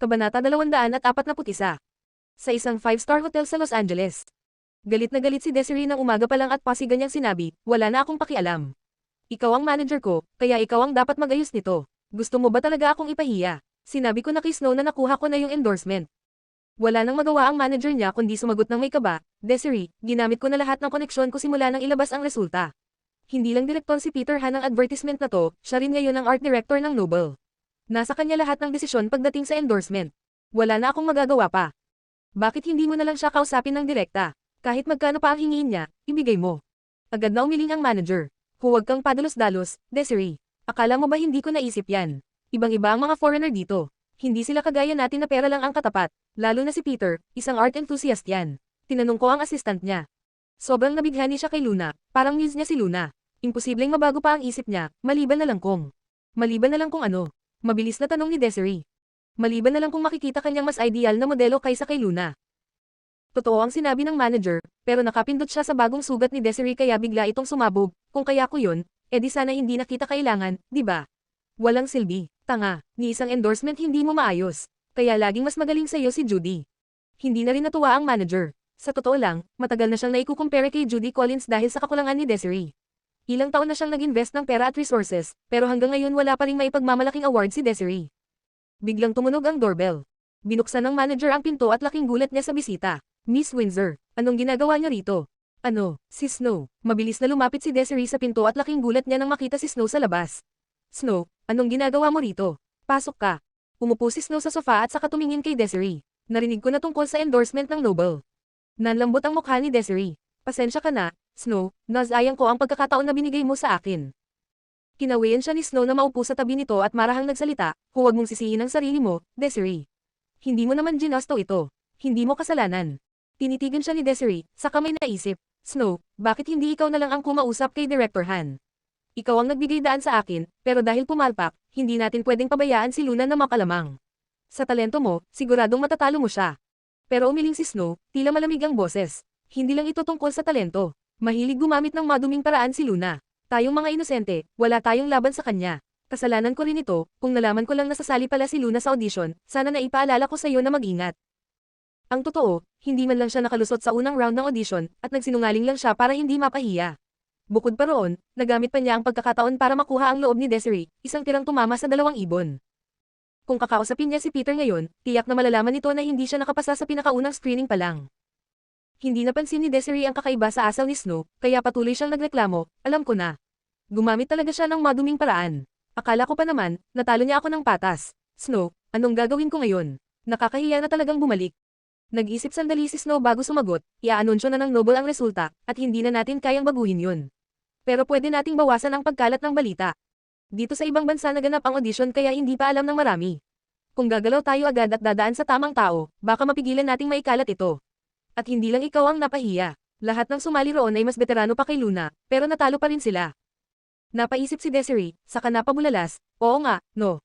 Kabanata 241. Sa isang 5-star hotel sa Los Angeles. Galit na galit si Desiree ng umaga pa lang at pasigan niyang sinabi, wala na akong pakialam. Ikaw ang manager ko, kaya ikaw ang dapat magayos nito. Gusto mo ba talaga akong ipahiya? Sinabi ko na kay Snow na nakuha ko na yung endorsement. Wala nang magawa ang manager niya kundi sumagot ng may kaba, Desiree, ginamit ko na lahat ng koneksyon ko simula nang ilabas ang resulta. Hindi lang direktor si Peter Han ng advertisement na to, siya rin ngayon ang art director ng Noble. Nasa kanya lahat ng desisyon pagdating sa endorsement. Wala na akong magagawa pa. Bakit hindi mo na lang siya kausapin ng direkta? Kahit magkano pa ang hingiin niya, ibigay mo. Agad na umiling ang manager. Huwag kang padalos-dalos, Desiree. Akala mo ba hindi ko naisip yan? Ibang-iba ang mga foreigner dito. Hindi sila kagaya natin na pera lang ang katapat. Lalo na si Peter, isang art enthusiast yan. Tinanong ko ang assistant niya. Sobrang nabighani siya kay Luna, parang muse niya si Luna. Imposibleng mabago pa ang isip niya, maliban na lang kung ano. Mabilis na tanong ni Desiree. Maliban na lang kung makikita kanyang mas ideal na modelo kaysa kay Luna. Totoo ang sinabi ng manager, pero nakapindot siya sa bagong sugat ni Desiree kaya bigla itong sumabog. Kung kaya ko yun, edi sana hindi na kita kailangan, di ba? Walang silbi, tanga, ni isang endorsement hindi mo maayos. Kaya laging mas magaling sa'yo si Judy. Hindi na rin natuwa ang manager. Sa totoo lang, matagal na siyang naikukumpare kay Judy Collins dahil sa kakulangan ni Desiree. Ilang taon na siyang nag-invest ng pera at resources, pero hanggang ngayon wala pa ring maipagmamalaking award si Desiree. Biglang tumunog ang doorbell. Binuksan ng manager ang pinto at laking gulat niya sa bisita. Miss Windsor, anong ginagawa niyo rito? Ano, si Snow. Mabilis na lumapit si Desiree sa pinto at laking gulat niya nang makita si Snow sa labas. Snow, anong ginagawa mo rito? Pasok ka. Umupo si Snow sa sofa at saka tumingin kay Desiree. Narinig ko na tungkol sa endorsement ng Noble. Nanlambot ang mukha ni Desiree. Pasensya ka na, Snow, nasayang ko ang pagkakataon na binigay mo sa akin. Kinawian siya ni Snow na maupo sa tabi nito at marahang nagsalita, huwag mong sisihin ang sarili mo, Desiree. Hindi mo naman ginusto ito. Hindi mo kasalanan. Tinitigan siya ni Desiree, saka may naisip, Snow, bakit hindi ikaw na lang ang kumausap kay Director Han? Ikaw ang nagbigay daan sa akin, pero dahil pumalpak, hindi natin pwedeng pabayaan si Luna na makalamang. Sa talento mo, siguradong matatalo mo siya. Pero umiling si Snow, tila malamig ang boses. Hindi lang ito tungkol sa talento. Mahilig gumamit ng maduming paraan si Luna. Tayong mga inosente, wala tayong laban sa kanya. Kasalanan ko rin ito, kung nalaman ko lang nasasali pala si Luna sa audition, sana naipaalala ko sa iyo na mag-ingat. Ang totoo, hindi man lang siya nakalusot sa unang round ng audition, at nagsinungaling lang siya para hindi mapahiya. Bukod pa roon, nagamit pa niya ang pagkakataon para makuha ang loob ni Desiree, isang tirang tumama sa 2 ibon. Kung kakausapin niya si Peter ngayon, tiyak na malalaman nito na hindi siya nakapasa sa pinakaunang screening pa lang. Hindi napansin ni Desiree ang kakaiba sa asal ni Snow, kaya patuloy siyang nagreklamo, alam ko na. Gumamit talaga siya ng maduming paraan. Akala ko pa naman, natalo niya ako ng patas. Snow, anong gagawin ko ngayon? Nakakahiya na talagang bumalik. Nag-isip sandali si Snow bago sumagot, i-aanunsyo na ng Noble ang resulta, at hindi na natin kayang baguhin yun. Pero pwede nating bawasan ang pagkalat ng balita. Dito sa ibang bansa naganap ang audition kaya hindi pa alam ng marami. Kung gagalaw tayo agad at dadaan sa tamang tao, baka mapigilan nating maikalat ito. At hindi lang ikaw ang napahiya. Lahat ng sumali roon ay mas veterano pa kay Luna, pero natalo pa rin sila. Napaisip si Desiree, saka napabulalas, oo nga, no.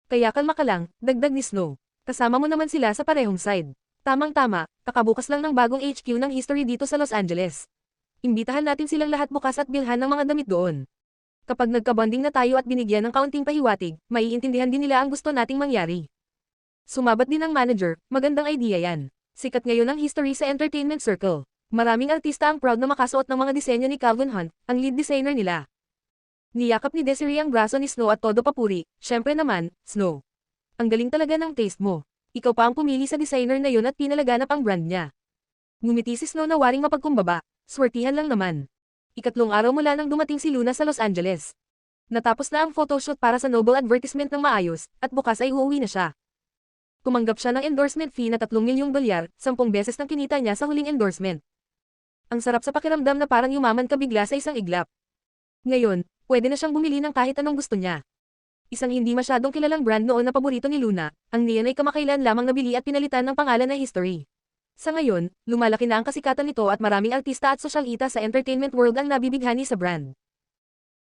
Kaya kalma ka lang, dagdag ni Snow. Kasama mo naman sila sa parehong side. Tamang-tama, kakabukas lang ng bagong HQ ng history dito sa Los Angeles. Imbitahan natin silang lahat bukas at bilhan ng mga damit doon. Kapag nagkabonding na tayo at binigyan ng kaunting pahiwatig, maiintindihan din nila ang gusto nating mangyari. Sumabat din ang manager, magandang idea yan. Sikat ngayon ang history sa entertainment circle. Maraming artista ang proud na makasuot ng mga disenyo ni Calvin Hunt, ang lead designer nila. Niyakap ni Desiree ang braso ni Snow at todo papuri, syempre naman, Snow. Ang galing talaga ng taste mo. Ikaw pa ang pumili sa designer na yun at pinalaganap ang brand niya. Ngumiti si Snow na waring mapagkumbaba, swertihan lang naman. 3 araw mula nang dumating si Luna sa Los Angeles. Natapos na ang photoshoot para sa Noble advertisement ng maayos, at bukas ay uuwi na siya. Tumanggap siya ng endorsement fee na $3 milyong, 10 beses ng kinita niya sa huling endorsement. Ang sarap sa pakiramdam na parang yumaman ka bigla sa isang iglap. Ngayon, pwede na siyang bumili ng kahit anong gusto niya. Isang hindi masyadong kilalang brand noon na paborito ni Luna, ang neon ay kamakailan lamang nabili at pinalitan ng pangalan na History. Sa ngayon, lumalaki na ang kasikatan nito at maraming artista at sosyalita sa entertainment world ang nabibighani sa brand.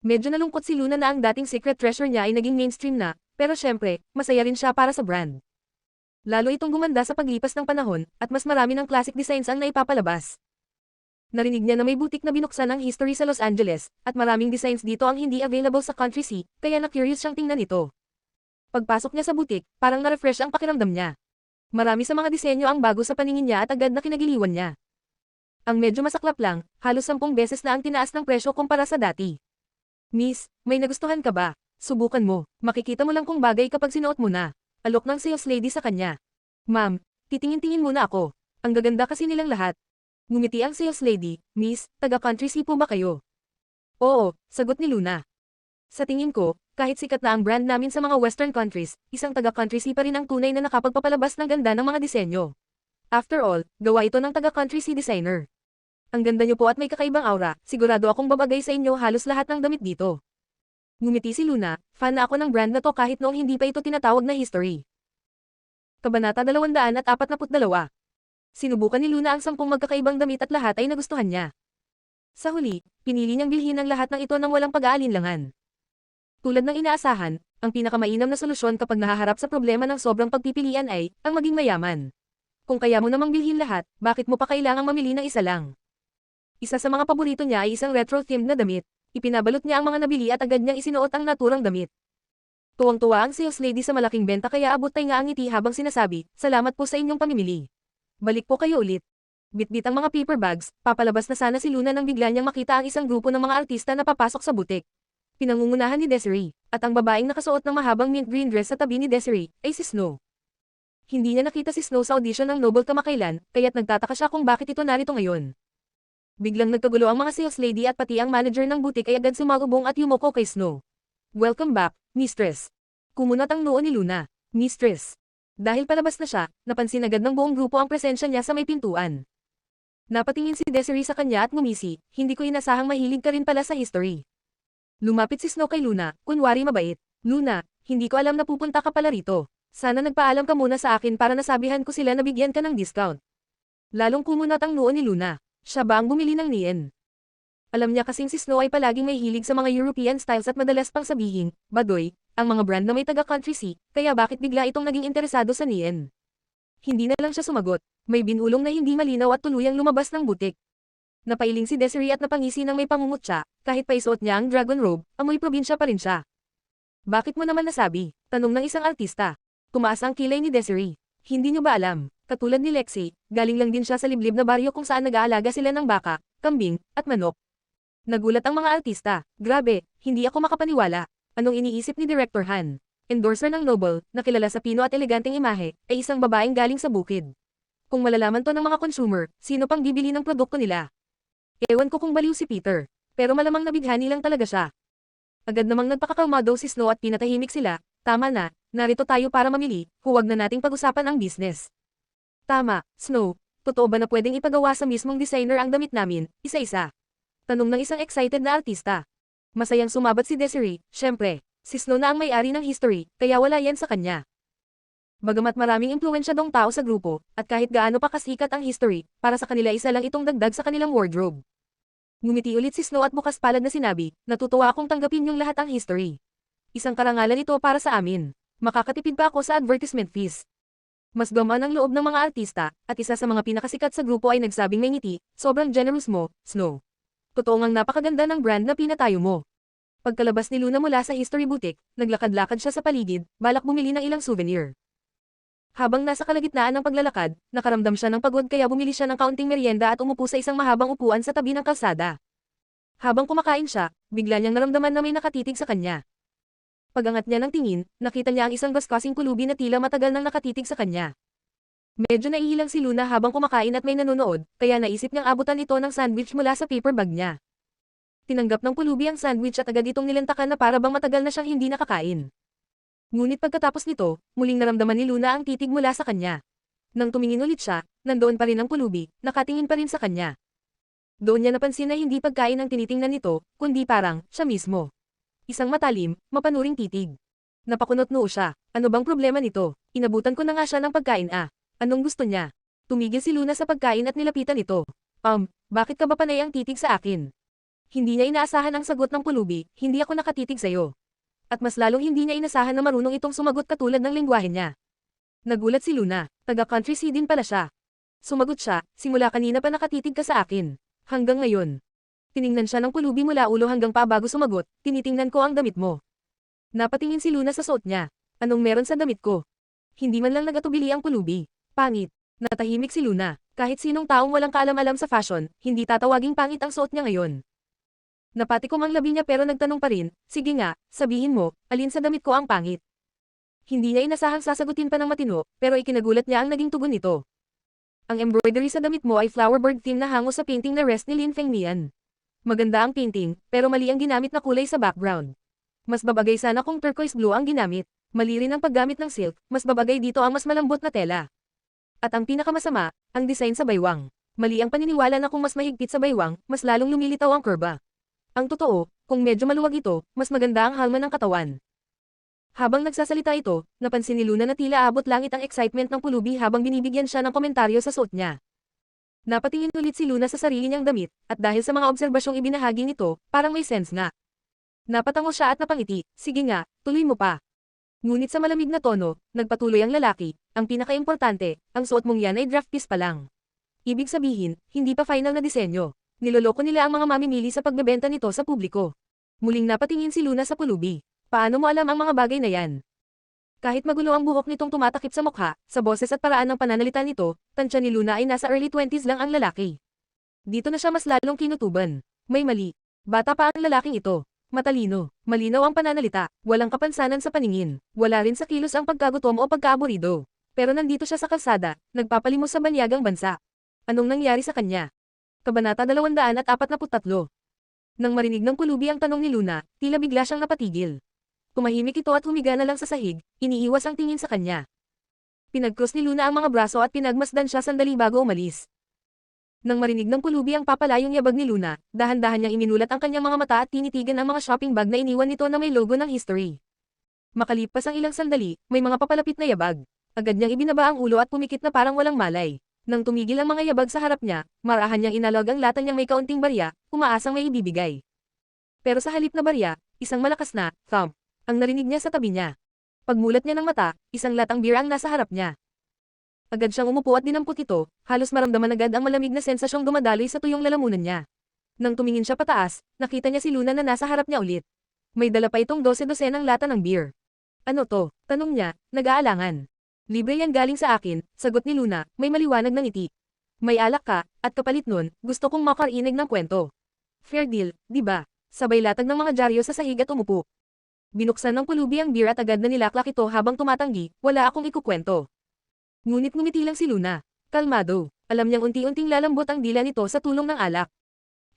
Medyo nalungkot si Luna na ang dating secret treasure niya ay naging mainstream na, pero syempre, masaya rin siya para sa brand. Lalo itong gumanda sa paglipas ng panahon, at mas marami ng classic designs ang naipapalabas. Narinig niya na may butik na binuksan ang history sa Los Angeles, at maraming designs dito ang hindi available sa Country C, kaya na-curious siyang tingnan ito. Pagpasok niya sa butik, parang na-refresh ang pakiramdam niya. Marami sa mga disenyo ang bago sa paningin niya at agad na kinagiliwan niya. Ang medyo masaklap lang, halos 10 beses na ang tinaas ng presyo kumpara sa dati. Miss, may nagustuhan ka ba? Subukan mo, makikita mo lang kung bagay kapag sinuot mo na. Alok ng sales lady sa kanya. Ma'am, titingin-tingin muna ako. Ang gaganda kasi nilang lahat. Ngumiti ang sales lady. Miss, taga-country C po ba kayo? Oo, sagot ni Luna. Sa tingin ko, kahit sikat na ang brand namin sa mga western countries, isang taga-country C pa rin ang tunay na nakapagpapalabas ng ganda ng mga disenyo. After all, gawa ito ng taga-country C designer. Ang ganda niyo po at may kakaibang aura, sigurado akong babagay sa inyo halos lahat ng damit dito. Ngumiti si Luna, fan na ako ng brand na to kahit noong hindi pa ito tinatawag na history. Kabanata 242. Sinubukan ni Luna ang 10 magkakaibang damit at lahat ay nagustuhan niya. Sa huli, pinili niyang bilhin ang lahat ng ito nang walang pag-aalinlangan. Tulad ng inaasahan, ang pinakamainam na solusyon kapag nahaharap sa problema ng sobrang pagpipilian ay, ang maging mayaman. Kung kaya mo namang bilhin lahat, bakit mo pa kailangang mamili ng isa lang? Isa sa mga paborito niya ay isang retro-themed na damit. Ipinabalot niya ang mga nabili at agad niyang isinuot ang naturang damit. Tuwang-tuwa ang sales lady sa malaking benta kaya abot tay nga ang ngiti habang sinasabi, "Salamat po sa inyong pamimili. Balik po kayo ulit." Bitbit ang mga paper bags, papalabas na sana si Luna nang bigla niyang makita ang isang grupo ng mga artista na papasok sa butik. Pinangungunahan ni Desiree, at ang babaeng nakasuot ng mahabang mint green dress sa tabi ni Desiree, ay si Snow. Hindi niya nakita si Snow sa audition ng Noble kamakailan, kaya't nagtataka siya kung bakit ito narito ngayon. Biglang nagkagulo ang mga sales lady at pati ang manager ng butik ay agad sumalubong at yumuko kay Snow. "Welcome back, Mistress." Kumunat ang noo ni Luna. "Mistress." Dahil palabas na siya, napansin agad ng buong grupo ang presensya niya sa may pintuan. Napatingin si Desiree sa kanya at ngumisi, "Hindi ko inasahang mahilig ka rin pala sa history." Lumapit si Snow kay Luna, kunwari mabait. "Luna, hindi ko alam na pupunta ka pala rito. Sana nagpaalam ka muna sa akin para nasabihan ko sila na bigyan ka ng discount." Lalong kumunat ang noo ni Luna. Siya ba ang bumili ng Nien? Alam niya kasing si Snow ay palaging may hilig sa mga European styles at madalas pang sabihin, "Badoy," ang mga brand na may taga-country C, kaya bakit bigla itong naging interesado sa Nien? Hindi na lang siya sumagot. May binulong na hindi malinaw at tuluyang lumabas ng butik. Napailing si Desiree at napangisi ng may pangungutya, kahit pa isuot niya ang dragon robe, amoy probinsya pa rin siya. "Bakit mo naman nasabi?" tanong ng isang artista. Tumaas ang kilay ni Desiree. "Hindi niyo ba alam? Katulad ni Lexi, galing lang din siya sa liblib na baryo kung saan nag-aalaga sila ng baka, kambing, at manok." Nagulat ang mga artista. "Grabe, hindi ako makapaniwala. Anong iniisip ni Director Han?" Endorser ng Noble, na kilala sa pino at eleganteng imahe, ay isang babaeng galing sa bukid. Kung malalaman to ng mga consumer, sino pang bibili ng produkto nila? Ewan ko kung baliw si Peter, pero malamang nabighani lang talaga siya. Agad namang nagpakakalmado si Snow at pinatahimik sila. "Tama na, narito tayo para mamili, huwag na nating pag-usapan ang business." "Tama, Snow, totoo ba na pwedeng ipagawa sa mismong designer ang damit namin, isa-isa?" tanong ng isang excited na artista. Masayang sumabat si Desiree, "Syempre, si Snow na ang may-ari ng history, kaya wala yan sa kanya." Bagamat maraming impluwensyadong tao sa grupo, at kahit gaano pa kasikat ang history, para sa kanila isa lang itong dagdag sa kanilang wardrobe. Ngumiti ulit si Snow at bukas palad na sinabi, "Natutuwa akong tanggapin yung lahat ang history. Isang karangalan ito para sa amin. Makakatipid pa ako sa advertisement fees." Mas gumaan ang loob ng mga artista, at isa sa mga pinakasikat sa grupo ay nagsabing may ngiti, "Sobrang generous mo, Snow. Totoo ngang napakaganda ng brand na pinatayo mo." Pagkalabas ni Luna mula sa history boutique, naglakad-lakad siya sa paligid, balak bumili ng ilang souvenir. Habang nasa kalagitnaan ng paglalakad, nakaramdam siya ng pagod kaya bumili siya ng kaunting merienda at umupo sa isang mahabang upuan sa tabi ng kalsada. Habang kumakain siya, bigla niyang naramdaman na may nakatitig sa kanya. Pagangat niya ng tingin, nakita niya ang isang baskasing kulubi na tila matagal nang nakatitig sa kanya. Medyo naiilang si Luna habang kumakain at may nanonood, kaya naisip niyang abutan ito ng sandwich mula sa paper bag niya. Tinanggap ng kulubi ang sandwich at agad itong nilantakan na para bang matagal na siyang hindi nakakain. Ngunit pagkatapos nito, muling naramdaman ni Luna ang titig mula sa kanya. Nang tumingin ulit siya, nandoon pa rin ang kulubi, nakatingin pa rin sa kanya. Doon niya napansin na hindi pagkain ang tinitingnan nito, kundi parang, siya mismo. Isang matalim, mapanuring titig. Napakunot noo siya. Ano bang problema nito? Inabutan ko na nga siya ng pagkain ah. Anong gusto niya? Tumigil si Luna sa pagkain at nilapitan ito. Bakit ka ba panay ang titig sa akin?" Hindi niya inaasahan ang sagot ng kulubi, "Hindi ako nakatitig sa'yo." At mas lalong hindi niya inasahan na marunong itong sumagot katulad ng lengguwahe niya. Nagulat si Luna, taga-country C din pala siya. Sumagot siya, "Simula kanina pa nakatitig ka sa akin. Hanggang ngayon." Tiningnan siya ng kulubi mula ulo hanggang paa bago sumagot, "Tinitingnan ko ang damit mo." Napatingin si Luna sa suot niya. Anong meron sa damit ko? Hindi man lang nagatubili ang pulubi. Pangit. Natahimik si Luna. Kahit sinong taong walang kaalam-alam sa fashion, hindi tatawaging pangit ang suot niya ngayon. Napatikom ang labi niya pero nagtanong pa rin, sige nga, sabihin mo, alin sa damit ko ang pangit? Hindi niya inasahang sasagutin pa ng matino, pero ikinagulat niya ang naging tugon nito. Ang embroidery sa damit mo ay flowerbird theme na hango sa painting na Rest ni Lin Fengmian. Maganda ang painting, pero mali ang ginamit na kulay sa background. Mas babagay sana kung turquoise blue ang ginamit. Mali rin ang paggamit ng silk, mas babagay dito ang mas malambot na tela. At ang pinakamasama, ang design sa baywang. Mali ang paniniwala na kung mas mahigpit sa baywang, mas lalong lumilitaw ang kurba. Ang totoo, kung medyo maluwag ito, mas maganda ang halma ng katawan. Habang nagsasalita ito, napansin ni Luna na tila abot langit ang excitement ng pulubi habang binibigyan siya ng komentaryo sa suot niya. Napatingin ulit si Luna sa sarili niyang damit, at dahil sa mga obserbasyong ibinahagi nito, parang may sense nga. Napatango siya at napangiti, sige nga, tuloy mo pa. Ngunit sa malamig na tono, nagpatuloy ang lalaki, ang pinakaimportante, ang suot mong yan ay draft piece pa lang. Ibig sabihin, hindi pa final na disenyo. Niloloko nila ang mga mamimili sa pagbebenta nito sa publiko. Muling napatingin si Luna sa pulubi. Paano mo alam ang mga bagay na yan? Kahit magulo ang buhok nitong tumatakip sa mukha, sa boses at paraan ng pananalita nito, tansya ni Luna ay nasa early 20s lang ang lalaki. Dito na siya mas lalong kinutuban. May mali. Bata pa ang lalaking ito. Matalino. Malinaw ang pananalita. Walang kapansanan sa paningin. Wala rin sa kilos ang pagkagutom o pagkaaburido. Pero nandito siya sa kalsada, nagpapalimos sa banyagang bansa. Anong nangyari sa kanya? Kabanata 243. Nang marinig ng pulubi ang tanong ni Luna, tila bigla siyang napatigil. Tumahimik ito at humiga na lang sa sahig, iniiwas ang tingin sa kanya. Pinagkrus ni Luna ang mga braso at pinagmasdan siya sandali bago umalis. Nang marinig ng pulubi ang papalayong yabag ni Luna, dahan-dahan niyang iminulat ang kanyang mga mata at tinitigan ang mga shopping bag na iniwan nito na may logo ng history. Makalipas ang ilang sandali, may mga papalapit na yabag. Agad niyang ibinaba ang ulo at pumikit na parang walang malay. Nang tumigil ang mga yabag sa harap niya, marahan niyang inalog ang lata niyang may kaunting barya, umaasang may ibibigay. Pero sa halip na barya, isang malakas na thump ang narinig niya sa tabi niya. Pagmulat niya ng mata, isang latang beer ang nasa harap niya. Agad siyang umupo at dinampot ito, halos maramdaman agad ang malamig na sensasyong dumadaloy sa tuyong lalamunan niya. Nang tumingin siya pataas, nakita niya si Luna na nasa harap niya ulit. May dala pa itong 12-dosenang lata ng beer. Ano to? Tanong niya, nag-aalangan. Libre yan galing sa akin, sagot ni Luna, may maliwanag ng ngiti. May alak ka, at kapalit nun, gusto kong makarinig ng kwento. Fair deal, di ba? Sabay latag ng mga dyaryo sa sahig at umupo. Binuksan ng pulubi ang beer at agad na nilaklak ito habang tumatanggi, wala akong ikukwento. Ngunit ngumiti lang si Luna. Kalmado, alam niyang unti-unting lalambot ang dila nito sa tulong ng alak.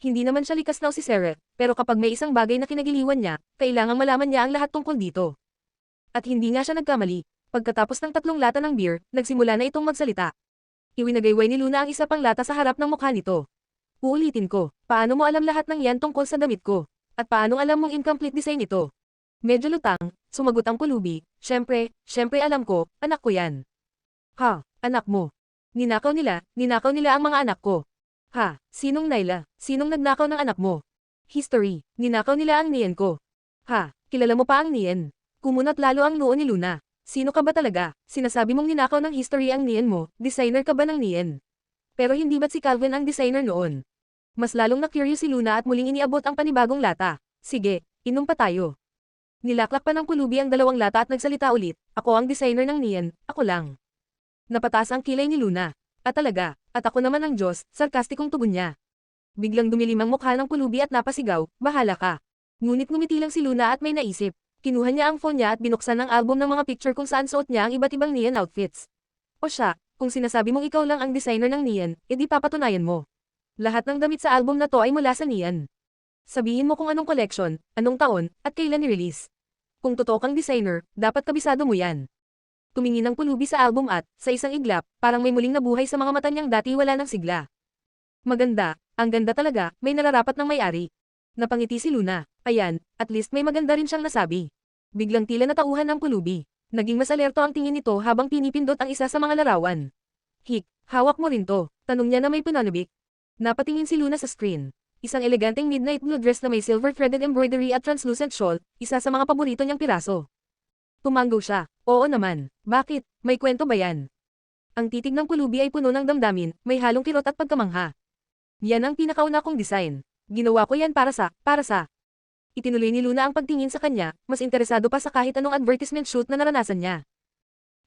Hindi naman siya likas na usisere, pero kapag may isang bagay na kinagiliwan niya, kailangang malaman niya ang lahat tungkol dito. At hindi nga siya nagkamali. Pagkatapos ng 3 lata ng beer, nagsimula na itong magsalita. Iwinagayway ni Luna ang isa pang lata sa harap ng mukha nito. Uulitin ko, paano mo alam lahat ng yan tungkol sa damit ko? At paanong alam mong incomplete design ito? Medyo lutang, sumagot ang pulubi, syempre alam ko, anak ko yan. Ha, anak mo. Ninakaw nila ang mga anak ko. Ha, sinong Naila? Sinong nagnakaw ng anak mo? History, ninakaw nila ang niyen ko. Ha, kilala mo pa ang niyen? Kumunat lalo ang noo ni Luna. Sino ka ba talaga? Sinasabi mong ninakaw ng history ang niyen mo, designer ka ba ng niyen? Pero hindi ba't si Calvin ang designer noon? Mas lalong na-curious si Luna at muling iniabot ang panibagong lata. Sige, inom pa tayo. Nilaklak pa ng pulubi ang 2 lata at nagsalita ulit, ako ang designer ng niyen, ako lang. Napataas ang kilay ni Luna. At talaga, at ako naman ang Diyos, sarkastikong tugon niya. Biglang dumilim ang mukha ng pulubi at napasigaw, bahala ka. Ngunit ngumiti lang si Luna at may naisip. Kinuha niya ang phone niya at binuksan ang album ng mga picture kung saan suot niya ang iba't ibang niyen outfits. O siya, kung sinasabi mong ikaw lang ang designer ng niyen, edi papatunayan mo. Lahat ng damit sa album na to ay mula sa niyen. Sabihin mo kung anong collection, anong taon, at kailan ni-release. Kung totoo kang designer, dapat kabisado mo yan. Tumingin ang pulubi sa album at, sa isang iglap, parang may muling nabuhay sa mga mata niyang dati wala ng sigla. Maganda, ang ganda talaga, may nararapat ng may-ari. Napangiti si Luna. Ayan, at least may maganda rin siyang nasabi. Biglang tila natauhan ang pulubi. Naging mas alerto ang tingin nito habang pinipindot ang isa sa mga larawan. Hik, hawak mo rin to, tanong niya na may pananabik. Napatingin si Luna sa screen. Isang eleganteng midnight blue dress na may silver threaded embroidery at translucent shawl, isa sa mga paborito niyang piraso. Tumanggo siya. Oo naman. Bakit? May kwento ba yan? Ang titig ng pulubi ay puno ng damdamin, may halong kirot at pagkamangha. Yan ang pinakauna kong design. Ginawa ko yan para sa. Itinuloy ni Luna ang pagtingin sa kanya, mas interesado pa sa kahit anong advertisement shoot na naranasan niya.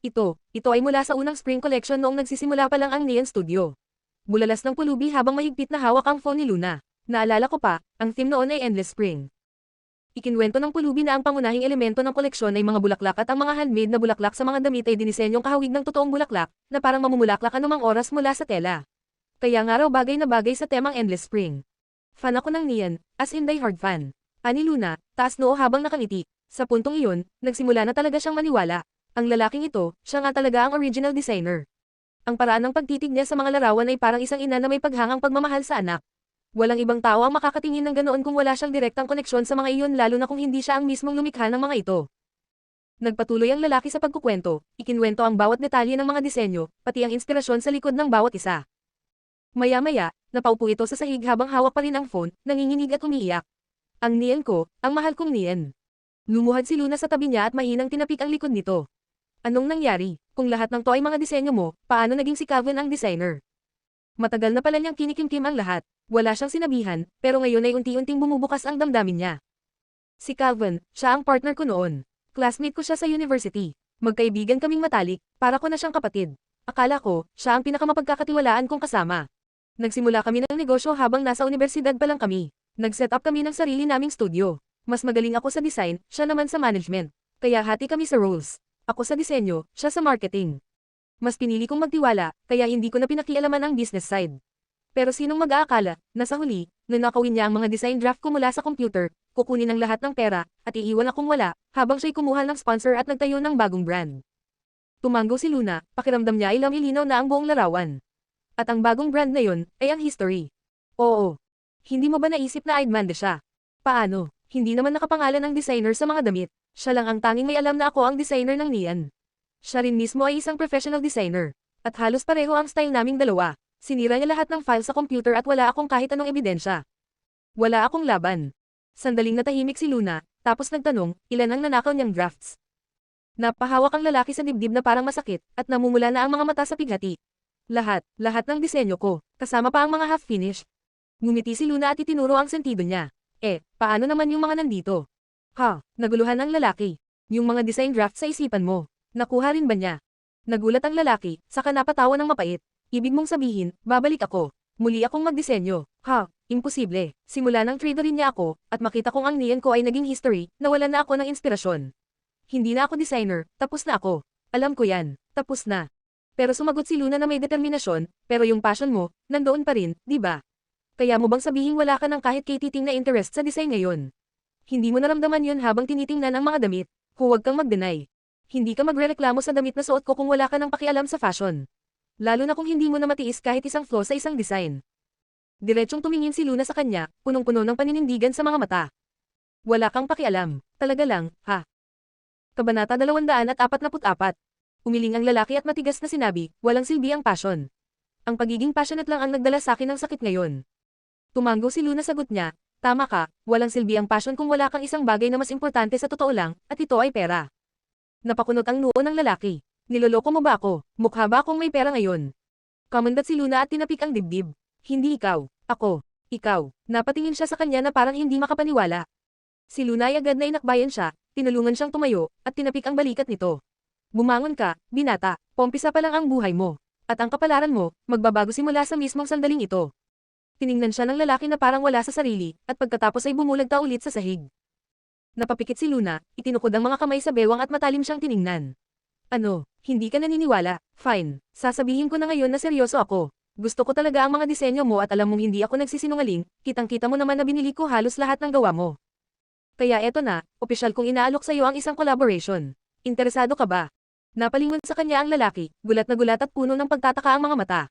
Ito ay mula sa unang spring collection noong nagsisimula pa lang ang Neon Studio. Bulalas ng pulubi habang mahigpit na hawak ang phone ni Luna. Naalala ko pa, ang theme noon ay Endless Spring. Ikinwento ng pulubi na ang pangunahing elemento ng koleksyon ay mga bulaklak at ang mga handmade na bulaklak sa mga damit ay dinisenyong kahawig ng totoong bulaklak, na parang mamumulaklak anumang oras mula sa tela. Kaya nga raw bagay na bagay sa temang Endless Spring. Fan ako ng Neon, as in die hard fan. Ani Luna, taas noo habang nakangiti. Sa puntong iyon, nagsimula na talaga siyang maniwala. Ang lalaking ito, siya nga talaga ang original designer. Ang paraan ng pagtitig niya sa mga larawan ay parang isang ina na may paghangang pagmamahal sa anak. Walang ibang tao ang makakatingin ng ganoon kung wala siyang direktang koneksyon sa mga iyon, lalo na kung hindi siya ang mismong lumikha ng mga ito. Nagpatuloy ang lalaki sa pagkukwento, ikinwento ang bawat detalye ng mga disenyo, pati ang inspirasyon sa likod ng bawat isa. Maya-maya, napaupo ito sa sahig habang hawak pa rin ang phone, nanginginig at umiiyak. Ang Neon ko, ang mahal kong Neon. Lumuhad si Luna sa tabi niya at mahinang tinapik ang likod nito. Anong nangyari? Kung lahat ng to ay mga disenyo mo, paano naging si Calvin ang designer? Matagal na pala niyang kinikimkim ang lahat. Wala siyang sinabihan, pero ngayon ay unti-unting bumubukas ang damdamin niya. Si Calvin, siya ang partner ko noon. Classmate ko siya sa university. Magkaibigan kaming matalik, para ko na siyang kapatid. Akala ko, siya ang pinakamapagkakatiwalaan kong kasama. Nagsimula kami ng negosyo habang nasa universidad pa lang kami. Nag-set up kami ng sarili naming studio. Mas magaling ako sa design, siya naman sa management. Kaya hati kami sa roles. Ako sa disenyo, siya sa marketing. Mas pinili kong magtiwala, kaya hindi ko na pinakialaman ang business side. Pero sinong mag-aakala, na sa huli, nanakawin niya ang mga design draft ko mula sa computer, kukunin ang lahat ng pera, at iiwan akong wala, habang siya'y kumuha ng sponsor at nagtayo ng bagong brand. Tumango si Luna, pakiramdam niya ay lamilinaw na ang buong larawan. At ang bagong brand na yon, ay ang History. Oo. Hindi mo ba naisip na I'd siya? Paano? Hindi naman nakapangalan ang designer sa mga damit. Siya lang ang tanging may alam na ako ang designer ng Neon. Siya rin mismo ay isang professional designer. At halos pareho ang style naming dalawa. Sinira niya lahat ng file sa computer at wala akong kahit anong ebidensya. Wala akong laban. Sandaling natahimik si Luna, tapos nagtanong, ilan ang nanakaw niyang drafts. Napahawak ang lalaki sa dibdib na parang masakit, at namumula na ang mga mata sa pighati. Lahat ng disenyo ko, kasama pa ang mga half-finished. Ngumiti si Luna at itinuro ang sentido niya. Paano naman yung mga nandito? Naguluhan ang lalaki. Yung mga design drafts sa isipan mo, nakuha rin ba niya? Nagulat ang lalaki, saka napatawa ng mapait. Ibig mong sabihin, babalik ako. Muli akong magdisenyo. Imposible. Simula ng trader rin niya ako, at makita kong ang Neon ko ay naging history, nawalan na ako ng inspirasyon. Hindi na ako designer, tapos na ako. Alam ko yan, tapos na. Pero sumagot si Luna na may determinasyon, pero yung passion mo, nandoon pa rin, di ba? Kaya mo bang sabihin wala ka ng kahit katiting na interest sa design ngayon? Hindi mo naramdaman yun habang tinitingnan ang mga damit. Huwag kang mag-deny. Hindi ka magrereklamo sa damit na suot ko kung wala ka ng pakialam sa fashion. Lalo na kung hindi mo na matiis kahit isang flaw sa isang design. Diretsong tumingin si Luna sa kanya, punong-puno ng paninindigan sa mga mata. Wala kang pakialam. Talaga lang, ha? Kabanata 244. Umiling ang lalaki at matigas na sinabi, walang silbi ang passion. Ang pagiging passionate lang ang nagdala sa akin ng sakit ngayon. Tumango si Luna, sagot niya, tama ka, walang silbi ang passion kung wala kang isang bagay na mas importante sa totoo lang, at ito ay pera. Napakunot ang noo ng lalaki. Niloloko mo ba ako? Mukha ba akong may pera ngayon? Kamandat si Luna at tinapik ang dibdib. Hindi ikaw. Ako. Ikaw. Napatingin siya sa kanya na parang hindi makapaniwala. Si Luna ay agad na inakbayan siya, tinulungan siyang tumayo, at tinapik ang balikat nito. Bumangon ka, binata. Pompisa pa lang ang buhay mo. At ang kapalaran mo, magbabago simula sa mismong sandaling ito. Tiningnan siya ng lalaki na parang wala sa sarili, at pagkatapos ay bumulagta ulit sa sahig. Napapikit si Luna, itinukod ang mga kamay sa bewang at matalim siyang tiningnan. Ano, hindi ka naniniwala? Fine, sasabihin ko na ngayon na seryoso ako. Gusto ko talaga ang mga disenyo mo at alam mong hindi ako nagsisinungaling, kitang-kita mo naman na binili ko halos lahat ng gawa mo. Kaya eto na, opisyal kong inaalok sa iyo ang isang collaboration. Interesado ka ba? Napalingon sa kanya ang lalaki, gulat na gulat at puno ng pagtataka ang mga mata.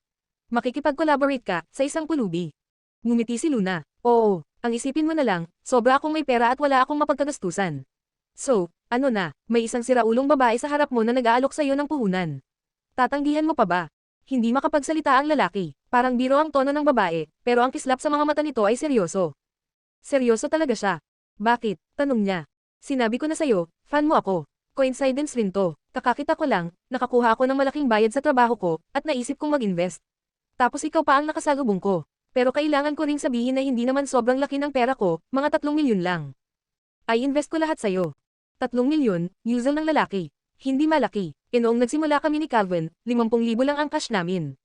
Makikipag-collaborate ka sa isang pulubi. Ngumiti si Luna. Oo, ang isipin mo na lang, sobra akong may pera at wala akong mapagkagastusan. So, ano na, may isang siraulong babae sa harap mo na nag-aalok sa iyo ng puhunan. Tatanggihan mo pa ba? Hindi makapagsalita ang lalaki. Parang biro ang tono ng babae, pero ang kislap sa mga mata nito ay seryoso. Seryoso talaga siya. Bakit? Tanong niya. Sinabi ko na sa'yo, fan mo ako. Coincidence rin to. Kakakita ko lang, nakakuha ako ng malaking bayad sa trabaho ko, at naisip kong mag-invest. Tapos ikaw pa ang nakasalubong ko. Pero kailangan ko ring sabihin na hindi naman sobrang laki ng pera ko, mga 3 milyon lang. Ay invest ko lahat sa'yo. 3 milyon, usual ng lalaki. Hindi malaki. Noong nagsimula kami ni Calvin, 50,000 lang ang cash namin.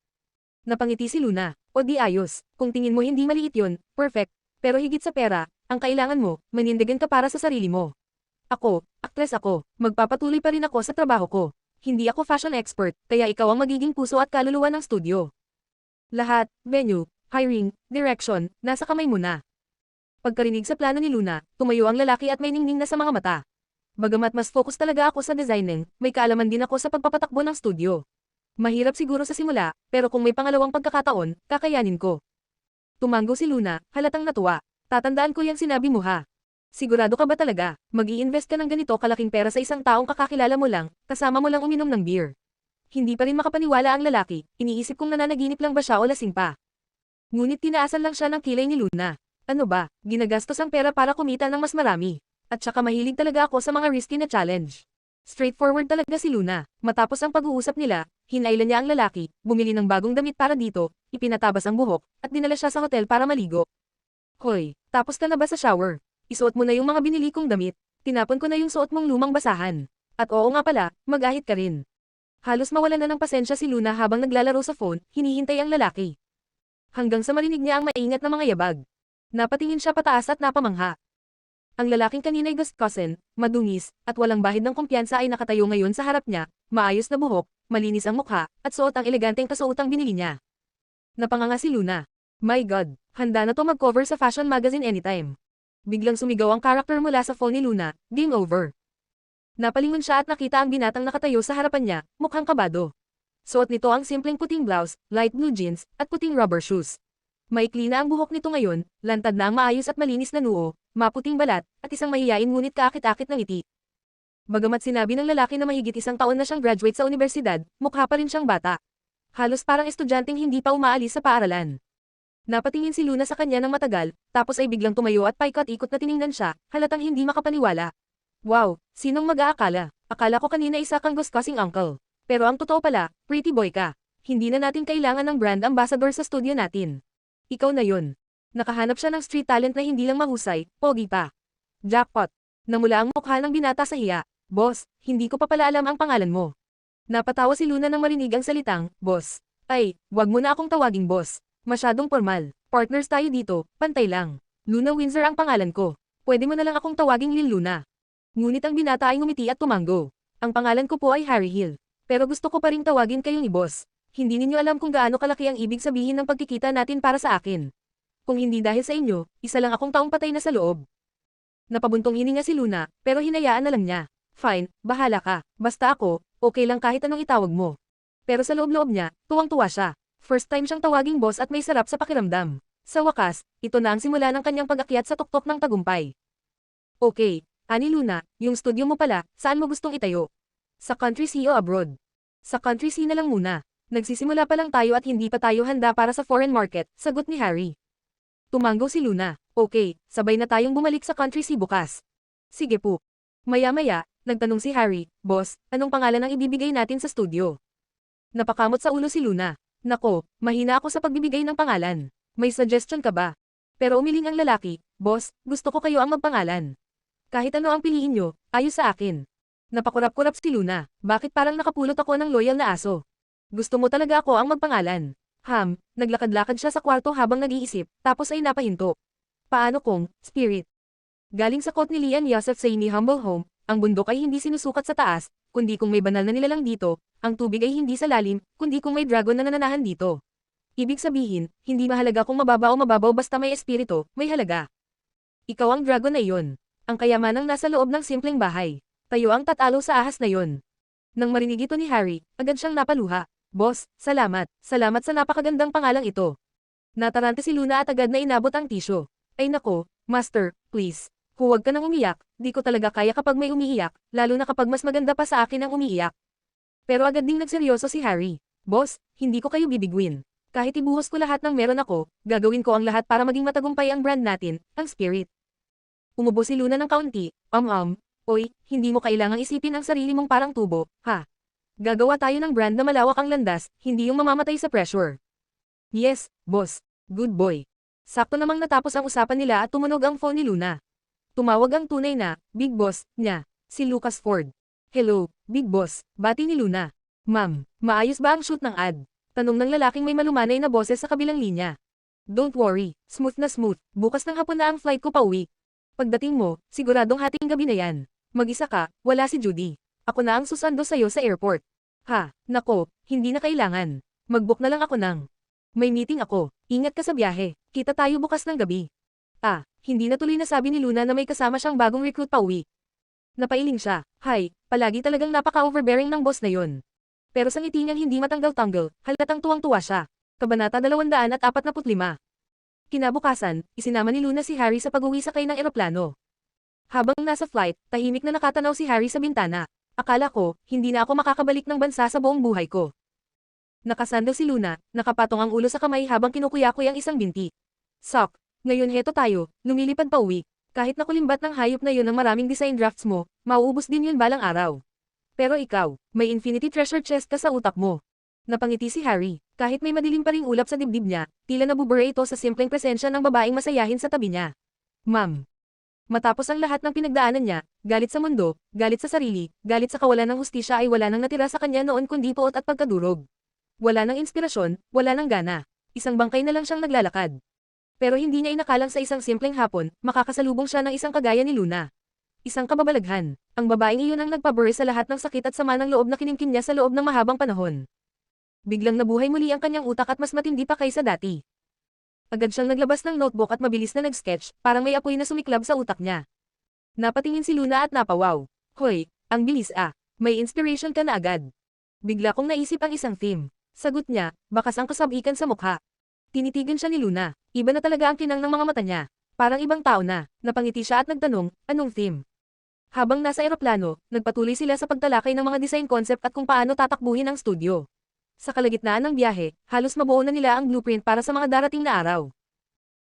Napangiti si Luna. O di ayos, kung tingin mo hindi maliit yun, perfect. Pero higit sa pera, ang kailangan mo, manindigan ka para sa sarili mo. Ako, aktres ako, magpapatuloy pa rin ako sa trabaho ko. Hindi ako fashion expert, kaya ikaw ang magiging puso at kaluluwa ng studio. Lahat, venue, hiring, direction, nasa kamay mo na. Pagkarinig sa plano ni Luna, tumayo ang lalaki at may ningning na sa mga mata. Bagamat mas focus talaga ako sa designing, may kaalaman din ako sa pagpapatakbo ng studio. Mahirap siguro sa simula, pero kung may pangalawang pagkakataon, kakayanin ko. Tumango si Luna, halatang natuwa. Tatandaan ko yung sinabi mo ha. Sigurado ka ba talaga, mag-i-invest ka ng ganito kalaking pera sa isang taong kakakilala mo lang, kasama mo lang uminom ng beer? Hindi pa rin makapaniwala ang lalaki, iniisip kong nananaginip lang ba siya o lasing pa. Ngunit tinaasan lang siya ng kilay ni Luna. Ano ba, ginagastos ang pera para kumita ng mas marami. At saka mahilig talaga ako sa mga risky na challenge. Straightforward talaga si Luna. Matapos ang pag-uusap nila, hinailan niya ang lalaki, bumili ng bagong damit para dito, ipinatabas ang buhok, at dinala siya sa hotel para maligo. Hoy, tapos ka na ba sa shower? Isuot mo na yung mga binili kong damit. Tinapon ko na yung suot mong lumang basahan. At oo nga pala, mag-ahit ka rin. Halos mawala na ng pasensya si Luna habang naglalaro sa phone, hinihintay ang lalaki. Hanggang sa marinig niya ang maingat na mga yabag. Napatingin siya pataas at napamangha. Ang lalaking kanina'y ghost cousin, madungis, at walang bahid ng kumpiyansa ay nakatayo ngayon sa harap niya, maayos na buhok, malinis ang mukha, at suot ang eleganteng kasuotang binili niya. Napanganga si Luna. My God, handa na to mag-cover sa fashion magazine anytime. Biglang sumigaw ang karakter mula sa phone ni Luna, game over. Napalingon siya at nakita ang binatang nakatayo sa harapan niya, mukhang kabado. Suot nito ang simpleng puting blouse, light blue jeans, at puting rubber shoes. Maikli na ang buhok nito ngayon, lantad na ang maayos at malinis na noo, maputing balat, at isang mahiyain ngunit kaakit-akit ng ngiti. Bagamat sinabi ng lalaki na mahigit 1 taon na siyang graduate sa universidad, mukha pa rin siyang bata. Halos parang estudyanteng hindi pa umaalis sa paaralan. Napatingin si Luna sa kanya ng matagal, tapos ay biglang tumayo at paikot-ikot na tiningnan siya, halatang hindi makapaniwala. Wow, sinong mag-aakala? Akala ko kanina isa kang guskusing uncle. Pero ang totoo pala, pretty boy ka. Hindi na natin kailangan ng brand ambassador sa studio natin. Ikaw na yun. Nakahanap siya ng street talent na hindi lang mahusay, pogi pa. Jackpot. Namula ang mukha ng binata sa hiya. Boss, hindi ko pa pala alam ang pangalan mo. Napatawa si Luna nang marinig ang salitang, boss. Ay, wag mo na akong tawaging boss. Masyadong formal. Partners tayo dito, pantay lang. Luna Windsor ang pangalan ko. Pwede mo na lang akong tawaging Lil Luna. Ngunit ang binata ay ngumiti at tumango. Ang pangalan ko po ay Harry Hill. Pero gusto ko pa ring tawagin kayo ni boss. Hindi ninyo alam kung gaano kalaki ang ibig sabihin ng pagkikita natin para sa akin. Kung hindi dahil sa inyo, isa lang akong taong patay na sa loob. Napabuntong hininga si Luna, pero hinayaan na lang niya. Fine, bahala ka. Basta ako, okay lang kahit anong itawag mo. Pero sa loob-loob niya, tuwang-tuwa siya. First time siyang tawaging boss at may sarap sa pakiramdam. Sa wakas, ito na ang simula ng kanyang pag-akyat sa tuktok ng tagumpay. Okay, Ani Luna, yung studio mo pala, saan mo gustong itayo? Sa country C o abroad? Sa country C na lang muna. Nagsisimula pa lang tayo at hindi pa tayo handa para sa foreign market, sagot ni Harry. Tumango si Luna. Okay, sabay na tayong bumalik sa country C bukas. Sige po. Maya-maya, nagtanong si Harry, boss, anong pangalan ang ibibigay natin sa studio? Napakamot sa ulo si Luna. Nako, mahina ako sa pagbibigay ng pangalan. May suggestion ka ba? Pero umiling ang lalaki, boss, gusto ko kayo ang magpangalan. Kahit ano ang piliin nyo, ayos sa akin. Napakurap-kurap si Luna, bakit parang nakapulot ako ng loyal na aso? Gusto mo talaga ako ang magpangalan. Naglakad-lakad siya sa kwarto habang nag-iisip, tapos ay napahinto. Paano kung, spirit? Galing sa quote ni Lian Yosef sa Ini Humble Home, ang bundok ay hindi sinusukat sa taas, kundi kung may banal na nilalang dito, ang tubig ay hindi sa lalim, kundi kung may dragon na nananahan dito. Ibig sabihin, hindi mahalaga kung mababa o mababaw basta may espiritu, may halaga. Ikaw ang dragon na iyon. Ang kayamanang nasa loob ng simpleng bahay. Tayo ang tatalo sa ahas na yon. Nang marinig ito ni Harry, agad siyang napaluha. Boss, salamat. Salamat sa napakagandang pangalang ito. Natarante si Luna at agad na inabot ang tisyo. Ay nako, master, please. Huwag ka nang umiyak, di ko talaga kaya kapag may umiiyak, lalo na kapag mas maganda pa sa akin ang umiiyak. Pero agad ding nagseryoso si Harry. Boss, hindi ko kayo bibigwin. Kahit ibuhos ko lahat ng meron ako, gagawin ko ang lahat para maging matagumpay ang brand natin, ang Spirit. Umubo si Luna ng kaunti, Oy, hindi mo kailangang isipin ang sarili mong parang tubo, ha? Gagawa tayo ng brand na malawak ang landas, hindi yung mamamatay sa pressure. Yes, boss. Good boy. Sakto namang natapos ang usapan nila at tumunog ang phone ni Luna. Tumawag ang tunay na, Big Boss, niya, si Lucas Ford. Hello, Big Boss, bati ni Luna. Ma'am, maayos ba ang shoot ng ad? Tanong ng lalaking may malumanay na boses sa kabilang linya. Don't worry, smooth na smooth, bukas ng hapon na ang flight ko pauwi. Pagdating mo, siguradong hating gabi na yan. Mag-isa ka, wala si Judy. Ako na ang susando sa'yo sa airport. Ha, nako, hindi na kailangan. Mag-book na lang ako ng. May meeting ako, ingat ka sa biyahe, kita tayo bukas ng gabi. Hindi na tuloy na sabi ni Luna na may kasama siyang bagong recruit pauwi. Napailing siya, hay, palagi talagang napaka-overbearing ng boss na yon. Pero sa ngiti niyang hindi matanggal-tanggal, halatang tuwang-tuwa siya. Kabanata 245. Kinabukasan, isinama ni Luna si Harry sa pag-uwi sakay ng eroplano. Habang nasa flight, tahimik na nakatanaw si Harry sa bintana. Akala ko, hindi na ako makakabalik ng bansa sa buong buhay ko. Nakasando si Luna, nakapatong ang ulo sa kamay habang kinukuyakoy ang isang binti. Sok, ngayon heto tayo, lumilipad pa uwi. Kahit nakulimbat ng hayop na yun ang maraming design drafts mo, mauubos din yun balang araw. Pero ikaw, may infinity treasure chest ka sa utak mo. Napangiti si Harry, kahit may madilim pa ring ulap sa dibdib niya, tila nabubura ito sa simpleng presensya ng babaeng masayahin sa tabi niya. Ma'am. Matapos ang lahat ng pinagdaanan niya, galit sa mundo, galit sa sarili, galit sa kawalan ng hustisya ay wala nang natira sa kanya noon kundi puot at pagkadurog. Wala nang inspirasyon, wala nang gana. Isang bangkay na lang siyang naglalakad. Pero hindi niya inakalang sa isang simpleng hapon, makakasalubong siya ng isang kagaya ni Luna. Isang kababalaghan. Ang babaeng iyon ang nagpaburi sa lahat ng sakit at sama ng loob na kinimkim niya sa loob ng mahabang panahon. Biglang nabuhay muli ang kanyang utak at mas matindi pa kaysa dati. Agad siyang naglabas ng notebook at mabilis na nag-sketch, parang may apoy na sumiklab sa utak niya. Napatingin si Luna at napawaw. Hoy, ang bilis ah. May inspiration ka na agad. Bigla kong naisip ang isang theme. Sagot niya, bakas ang kasabikan sa mukha. Tinitigan siya ni Luna. Iba na talaga ang kinang ng mga mata niya. Parang ibang tao na. Napangiti siya at nagtanong, anong theme? Habang nasa eroplano, nagpatuloy sila sa pagtalakay ng mga design concept at kung paano tatakbuhin ang studio. Sa kalagitnaan ng biyahe, halos mabuo na nila ang blueprint para sa mga darating na araw.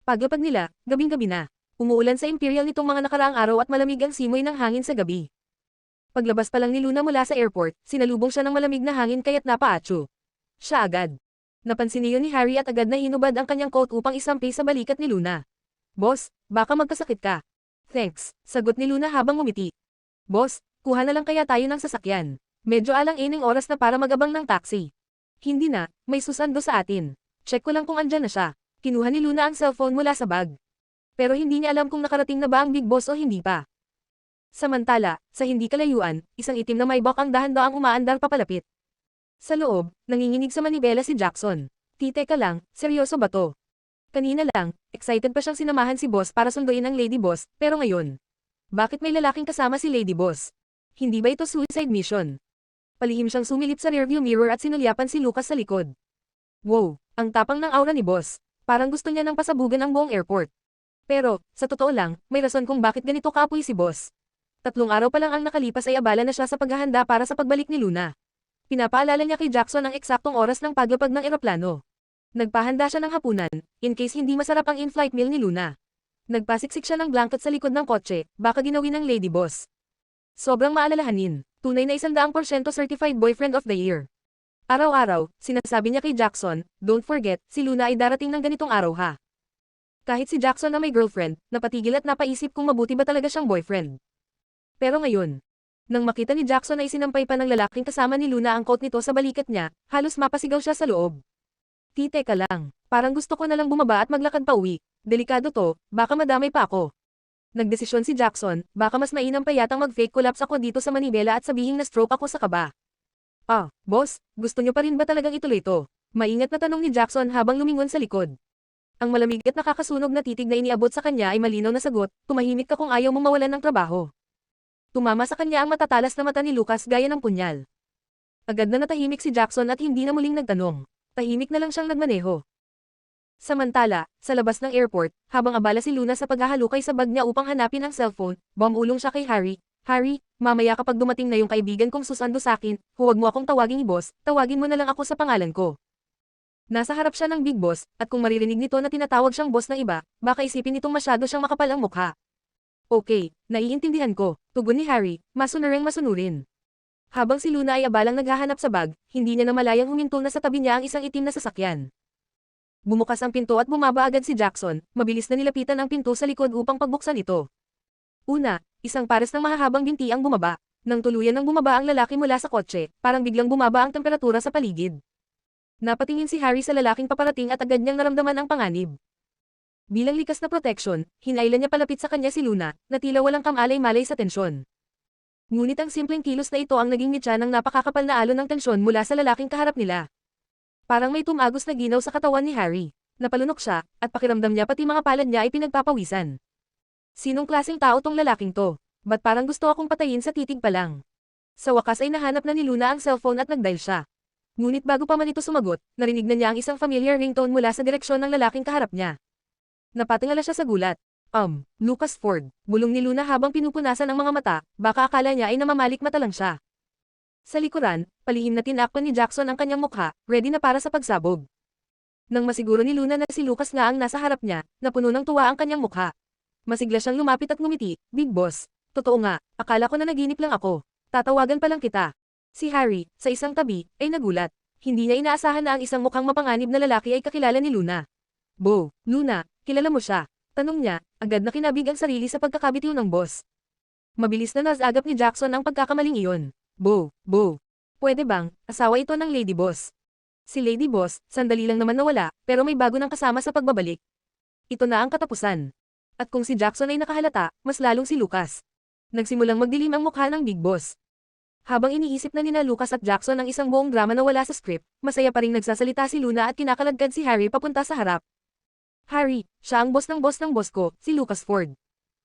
Paglapag nila, gabing-gabi na. Umuulan sa Imperial nitong mga nakaraang araw at malamig ang simoy ng hangin sa gabi. Paglabas pa lang ni Luna mula sa airport, sinalubong siya ng malamig na hangin kaya't napaatso. Siya agad. Napansin niyo ni Harry at agad na hinubad ang kanyang coat upang isampi sa balikat ni Luna. Boss, baka magkasakit ka. Thanks, sagot ni Luna habang ngumiti. Boss, kuha na lang kaya tayo ng sasakyan. Medyo alang-ining oras na para magabang ng taxi. Hindi na, may susando sa atin. Check ko lang kung andyan na siya. Kinuha ni Luna ang cellphone mula sa bag. Pero hindi niya alam kung nakarating na ba ang Big Boss o hindi pa. Samantala, sa hindi kalayuan, isang itim na Maybach ang dahan-daang umaandar papalapit. Sa loob, nanginginig sa manibela si Jackson. Teka lang, seryoso ba to? Kanina lang, excited pa siyang sinamahan si Boss para sunduin ang Lady Boss, pero ngayon. Bakit may lalaking kasama si Lady Boss? Hindi ba ito suicide mission? Palihim siyang sumilip sa rearview mirror at sinulyapan si Lucas sa likod. Wow, ang tapang ng aura ni Boss. Parang gusto niya nang pasabugan ang buong airport. Pero, sa totoo lang, may rason kung bakit ganito kaapoy si Boss. 3 araw pa lang ang nakalipas ay abala na siya sa paghahanda para sa pagbalik ni Luna. Pinapaalala niya kay Jackson ang eksaktong oras ng paglapag ng eroplano. Nagpahanda siya ng hapunan, in case hindi masarap ang in-flight meal ni Luna. Nagpasiksik siya ng blanket sa likod ng kotse, baka ginawin ng Lady Boss. Sobrang maalalahanin, tunay na 100% certified boyfriend of the year. Araw-araw, sinasabi niya kay Jackson, don't forget, si Luna ay darating ng ganitong araw ha. Kahit si Jackson na may girlfriend, napatigil at napaisip kung mabuti ba talaga siyang boyfriend. Pero ngayon, nang makita ni Jackson na isinampay pa ng lalaking kasama ni Luna ang coat nito sa balikat niya, halos mapasigaw siya sa loob. Teka lang, parang gusto ko na lang bumaba at maglakad pa uwi. Delikado to, baka madamay pa ako. Nagdesisyon si Jackson, baka mas mainam pa yatang mag-fake collapse ako dito sa manibela at sabihing na stroke ako sa kaba. Boss, gusto niyo pa rin ba talagang ituloy ito? Maingat na tanong ni Jackson habang lumingon sa likod. Ang malamig at nakakasunog na titig na iniabot sa kanya ay malinaw na sagot, tumahimik ka kung ayaw mo mawalan ng trabaho. Tumama sa kanya ang matatalas na mata ni Lucas gaya ng punyal. Agad na natahimik si Jackson at hindi na muling nagtanong. Tahimik na lang siyang nagmaneho. Samantala, sa labas ng airport, habang abala si Luna sa paghahalukay sa bag niya upang hanapin ang cellphone, bumulong siya kay Harry. Harry, mamaya kapag dumating na yung kaibigan kong susando sa akin, huwag mo akong tawaging boss, tawagin mo na lang ako sa pangalan ko. Nasa harap siya ng Big Boss, at kung maririnig nito na tinatawag siyang boss ng iba, baka isipin nitong masyado siyang makapal ang mukha. Okay, naiintindihan ko, tugon ni Harry, masunuring-masunurin. Habang si Luna ay abalang naghahanap sa bag, hindi niya namalayang huminto na sa tabi niya ang isang itim na sasakyan. Bumukas ang pinto at bumaba agad si Jackson, mabilis na nilapitan ang pinto sa likod upang pagbuksan ito. Una, isang pares ng mahahabang binti ang bumaba. Nang tuluyan ng bumaba ang lalaki mula sa kotse, parang biglang bumaba ang temperatura sa paligid. Napatingin si Harry sa lalaking paparating at agad niyang naramdaman ang panganib. Bilang likas na protection, hinailan niya palapit sa kanya si Luna, na tila walang kamalay-malay sa tensyon. Ngunit ang simpleng kilos na ito ang naging mitya ng napakakapal na alon ng tensyon mula sa lalaking kaharap nila. Parang may tumagos na ginaw sa katawan ni Harry. Napalunok siya, at pakiramdam niya pati mga palad niya ay pinagpapawisan. Sinong klaseng tao tong lalaking to? Ba't parang gusto akong patayin sa titig pa lang? Sa wakas ay nahanap na ni Luna ang cellphone at nagdial siya. Ngunit bago pa man ito sumagot, narinig na niya ang isang familiar ringtone mula sa direksyon ng lalaking kaharap niya. Napatingala siya sa gulat. Lucas Ford, bulong ni Luna habang pinupunasan ang mga mata, baka akala niya ay namamalik mata lang siya. Sa likuran, palihim na tinakpan ni Jackson ang kanyang mukha, ready na para sa pagsabog. Nang masiguro ni Luna na si Lucas nga ang nasa harap niya, napuno ng tuwa ang kanyang mukha. Masigla siyang lumapit at ngumiti, "Big Boss, totoo nga, akala ko na naginip lang ako. Tatawagan pa lang kita." Si Harry, sa isang tabi, ay nagulat. Hindi niya inaasahan na ang isang mukhang mapanganib na lalaki ay kakilala ni Luna. "Bo, Luna, kilala mo siya?" Tanong niya, agad na kinabig ang sarili sa pagkakabitiw ng boss. Mabilis na nasagap ni Jackson ang pagkakamaling iyon. Bo, pwede bang, asawa ito ng Lady Boss?" Si Lady Boss, sandali lang naman nawala, pero may bago nang kasama sa pagbabalik. Ito na ang katapusan. At kung si Jackson ay nakahalata, mas lalong si Lucas. Nagsimulang magdilim ang mukha ng Big Boss. Habang iniisip na nina Lucas at Jackson ang isang buong drama na wala sa script, masaya pa ring nagsasalita si Luna at kinakaladkad si Harry papunta sa harap. "Harry, siya ang boss ng boss ko, si Lucas Ford.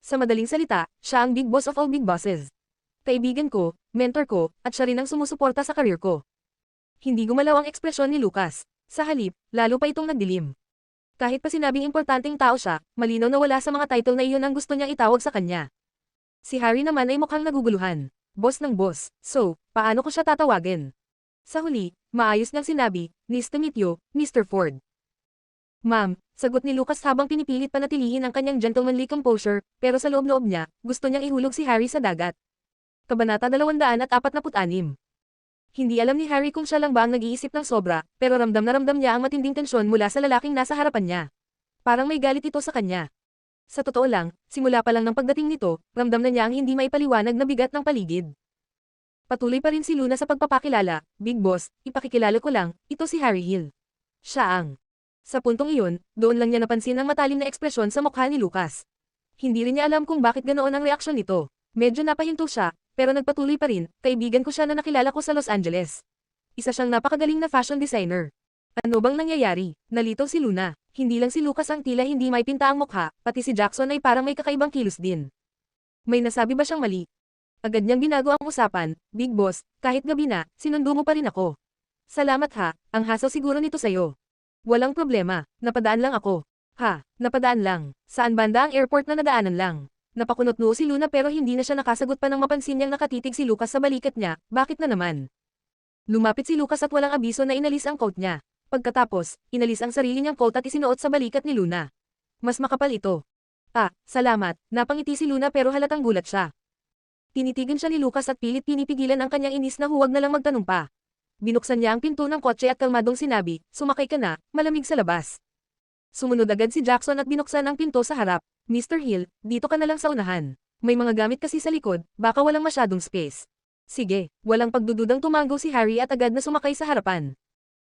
Sa madaling salita, siya ang big boss of all big bosses. Kaibigan ko, mentor ko, at siya rin ang sumusuporta sa career ko." Hindi gumalaw ang ekspresyon ni Lucas. Sa halip, lalo pa itong nagdilim. Kahit pa sinabing importanteng tao siya, malinaw na wala sa mga title na iyon ang gusto niyang itawag sa kanya. Si Harry naman ay mukhang naguguluhan. Boss ng boss, so, paano ko siya tatawagin? Sa huli, maayos niyang sinabi, "Nice to meet you, Mr. Ford." "Ma'am," sagot ni Lucas habang pinipilit panatilihin ang kanyang gentlemanly composure, pero sa loob-loob niya, gusto niyang ihulog si Harry sa dagat. Kabanata 246. Hindi alam ni Harry kung siya lang ba ang nag-iisip ng sobra, pero ramdam na ramdam niya ang matinding tensyon mula sa lalaking nasa harapan niya. Parang may galit ito sa kanya. Sa totoo lang, simula pa lang ng pagdating nito, ramdam na niya ang hindi maipaliwanag na bigat ng paligid. Patuloy pa rin si Luna sa pagpapakilala, "Big Boss, ipakikilala ko lang, ito si Harry Hill." Siya ang. Sa puntong iyon, doon lang niya napansin ang matalim na ekspresyon sa mukha ni Lucas. Hindi rin niya alam kung bakit ganoon ang reaksyon nito. Medyo napahinto siya, pero nagpatuloy pa rin, "Kaibigan ko siya na nakilala ko sa Los Angeles. Isa siyang napakagaling na fashion designer." Ano bang nangyayari? Nalito si Luna. Hindi lang si Lucas ang tila hindi may pinta ang mukha, pati si Jackson ay parang may kakaibang kilos din. May nasabi ba siyang mali? Agad niyang binago ang usapan, "Big Boss, kahit gabi na, sinundo mo pa rin ako." "Salamat ha, ang hassle siguro nito sa'yo." "Walang problema, napadaan lang ako." "Ha, napadaan lang? Saan banda ang airport na nadaanan lang?" Napakunot noo si Luna pero hindi na siya nakasagot pa nang mapansin niyang nakatitig si Lucas sa balikat niya, "Bakit na naman?" Lumapit si Lucas at walang abiso na inalis ang coat niya. Pagkatapos, inalis ang sarili niyang coat at isinuot sa balikat ni Luna. Mas makapal ito. Salamat." Napangiti si Luna pero halatang gulat siya. Tinitigan siya ni Lucas at pilit pinipigilan ang kanyang inis na huwag na lang magtanong pa. Binuksan niya ang pinto ng kotse at kalmadong sinabi, "Sumakay ka na, malamig sa labas." Sumunod agad si Jackson at binuksan ang pinto sa harap. "Mr. Hill, dito ka na lang sa unahan. May mga gamit kasi sa likod, baka walang masyadong space." "Sige." Walang pagdududang tumango si Harry at agad na sumakay sa harapan.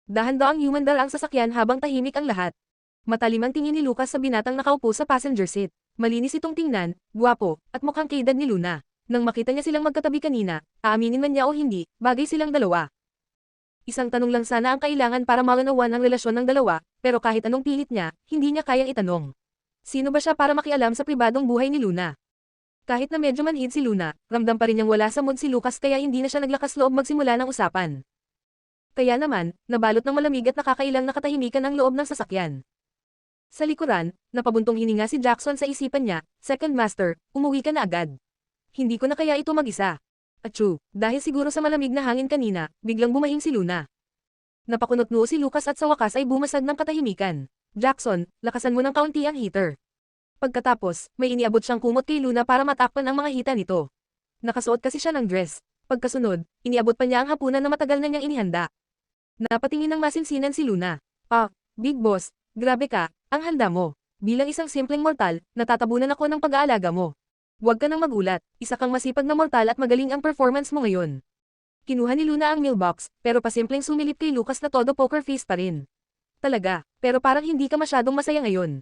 Dahan-daang humandar ang sasakyan habang tahimik ang lahat. Matalim ang tingin ni Lucas sa binatang nakaupo sa passenger seat. Malinis itong tingnan, gwapo, at mukhang kaedad ni Luna. Nang makita niya silang magkatabi kanina, aaminin man niya o hindi, bagay silang dalawa. Isang tanong lang sana ang kailangan para malinawan ang relasyon ng dalawa, pero kahit anong pilit niya, hindi niya kayang itanong. Sino ba siya para makialam sa pribadong buhay ni Luna? Kahit na medyo manhid si Luna, ramdam pa rin niyang wala sa mood si Lucas kaya hindi na siya naglakas loob magsimula ng usapan. Kaya naman, nabalot ng malamig at nakakailang nakatahimikan ang loob ng sasakyan. Sa likuran, napabuntong hininga si Jackson sa isipan niya, "Second Master, umuwi ka na agad. Hindi ko na kaya ito mag-isa." Achoo, dahil siguro sa malamig na hangin kanina, biglang bumahing si Luna. Napakunot noo si Lucas at sa wakas ay bumasag ng katahimikan. "Jackson, lakasan mo ng kaunti ang heater." Pagkatapos, may iniabot siyang kumot kay Luna para matakpan ang mga hita nito. Nakasuot kasi siya ng dress. Pagkasunod, iniabot pa niya ang hapunan na matagal na niyang inihanda. Napatingin ng masinsinan si Luna. Big Boss, grabe ka, ang handa mo. Bilang isang simpleng mortal, natatabunan ako ng pag-aalaga mo." Huwag ka nang magulat, isa kang masipag na mortal at magaling ang performance mo ngayon. Kinuha ni Luna ang mailbox, pero pasimpleng sumilip kay Lucas na todo poker face pa rin. Talaga, pero parang hindi ka masyadong masaya ngayon.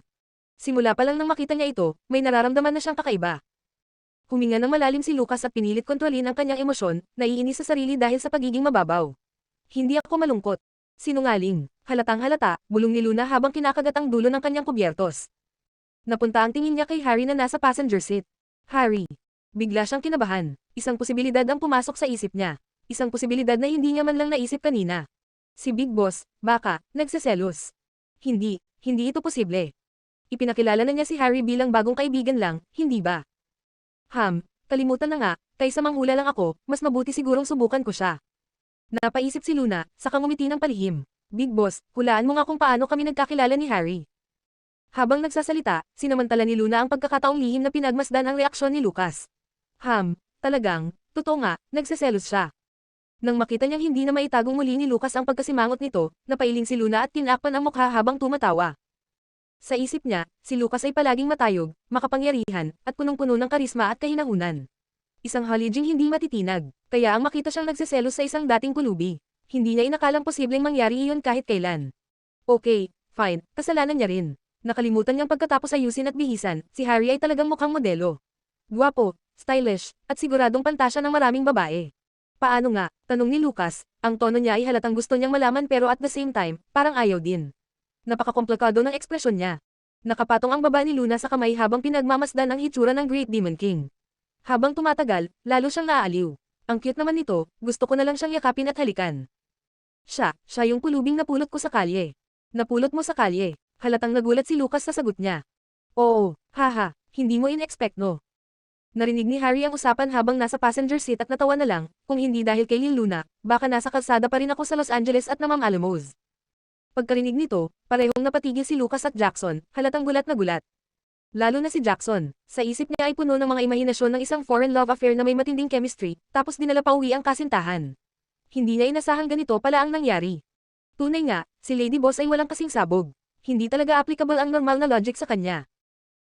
Simula pa lang nang makita niya ito, may nararamdaman na siyang kakaiba. Huminga ng malalim si Lucas at pinilit kontrolin ang kanyang emosyon, naiinis sa sarili dahil sa pagiging mababaw. Hindi ako malungkot. Sinungaling, halatang halata, bulong ni Luna habang kinakagat ang dulo ng kanyang kubyertos. Napunta ang tingin niya kay Harry na nasa passenger seat. Harry. Bigla siyang kinabahan. Isang posibilidad ang pumasok sa isip niya. Isang posibilidad na hindi niya man lang naisip kanina. Si Big Boss, baka, nagseselos. Hindi ito posible. Ipinakilala na niya si Harry bilang bagong kaibigan lang, hindi ba? Kalimutan na nga, kaysa manghula lang ako, mas mabuti sigurong subukan ko siya. Napaisip si Luna, saka ngumiti ng palihim. Big Boss, hulaan mo nga kung paano kami nagkakilala ni Harry. Habang nagsasalita, sinamantala ni Luna ang pagkakataong lihim na pinagmasdan ang reaksyon ni Lucas. Talagang, totoo nga, nagseselos siya. Nang makita niyang hindi na maitagong muli ni Lucas ang pagkasimangot nito, napailing si Luna at tinakpan ang mukha habang tumatawa. Sa isip niya, si Lucas ay palaging matayog, makapangyarihan, at punong-puno ng karisma at kahinahunan. Isang halijing hindi matitinag, kaya ang makita siyang nagseselos sa isang dating kulubi. Hindi niya inakalang posibleng mangyari iyon kahit kailan. Okay, fine, kasalanan niya rin. Nakalimutan niyang pagkatapos ayusin at bihisan, si Harry ay talagang mukhang modelo. Guwapo, stylish, at siguradong pantasya ng maraming babae. Paano nga? Tanong ni Lucas, ang tono niya ay halatang gusto niyang malaman pero at the same time, parang ayaw din. Napakakomplikado ng ekspresyon niya. Nakapatong ang baba ni Luna sa kamay habang pinagmamasdan ang hitsura ng Great Demon King. Habang tumatagal, lalo siyang naaaliw. Ang cute naman nito, gusto ko na lang siyang yakapin at halikan. Siya yung pulubing napulot ko sa kalye. Napulot mo sa kalye. Halatang nagulat si Lucas sa sagot niya. Oo, haha, hindi mo in-expect no. Narinig ni Harry ang usapan habang nasa passenger seat at natawa na lang, kung hindi dahil kay Lil Luna, baka nasa kalsada pa rin ako sa Los Angeles at Namam Alamos. Pagkarinig nito, parehong napatigil si Lucas at Jackson, halatang gulat na gulat. Lalo na si Jackson, sa isip niya ay puno ng mga imahinasyon ng isang foreign love affair na may matinding chemistry, tapos dinala pa uwi ang kasintahan. Hindi niya inasahang ganito pala ang nangyari. Tunay nga, si Lady Boss ay walang kasing sabog. Hindi talaga applicable ang normal na logic sa kanya.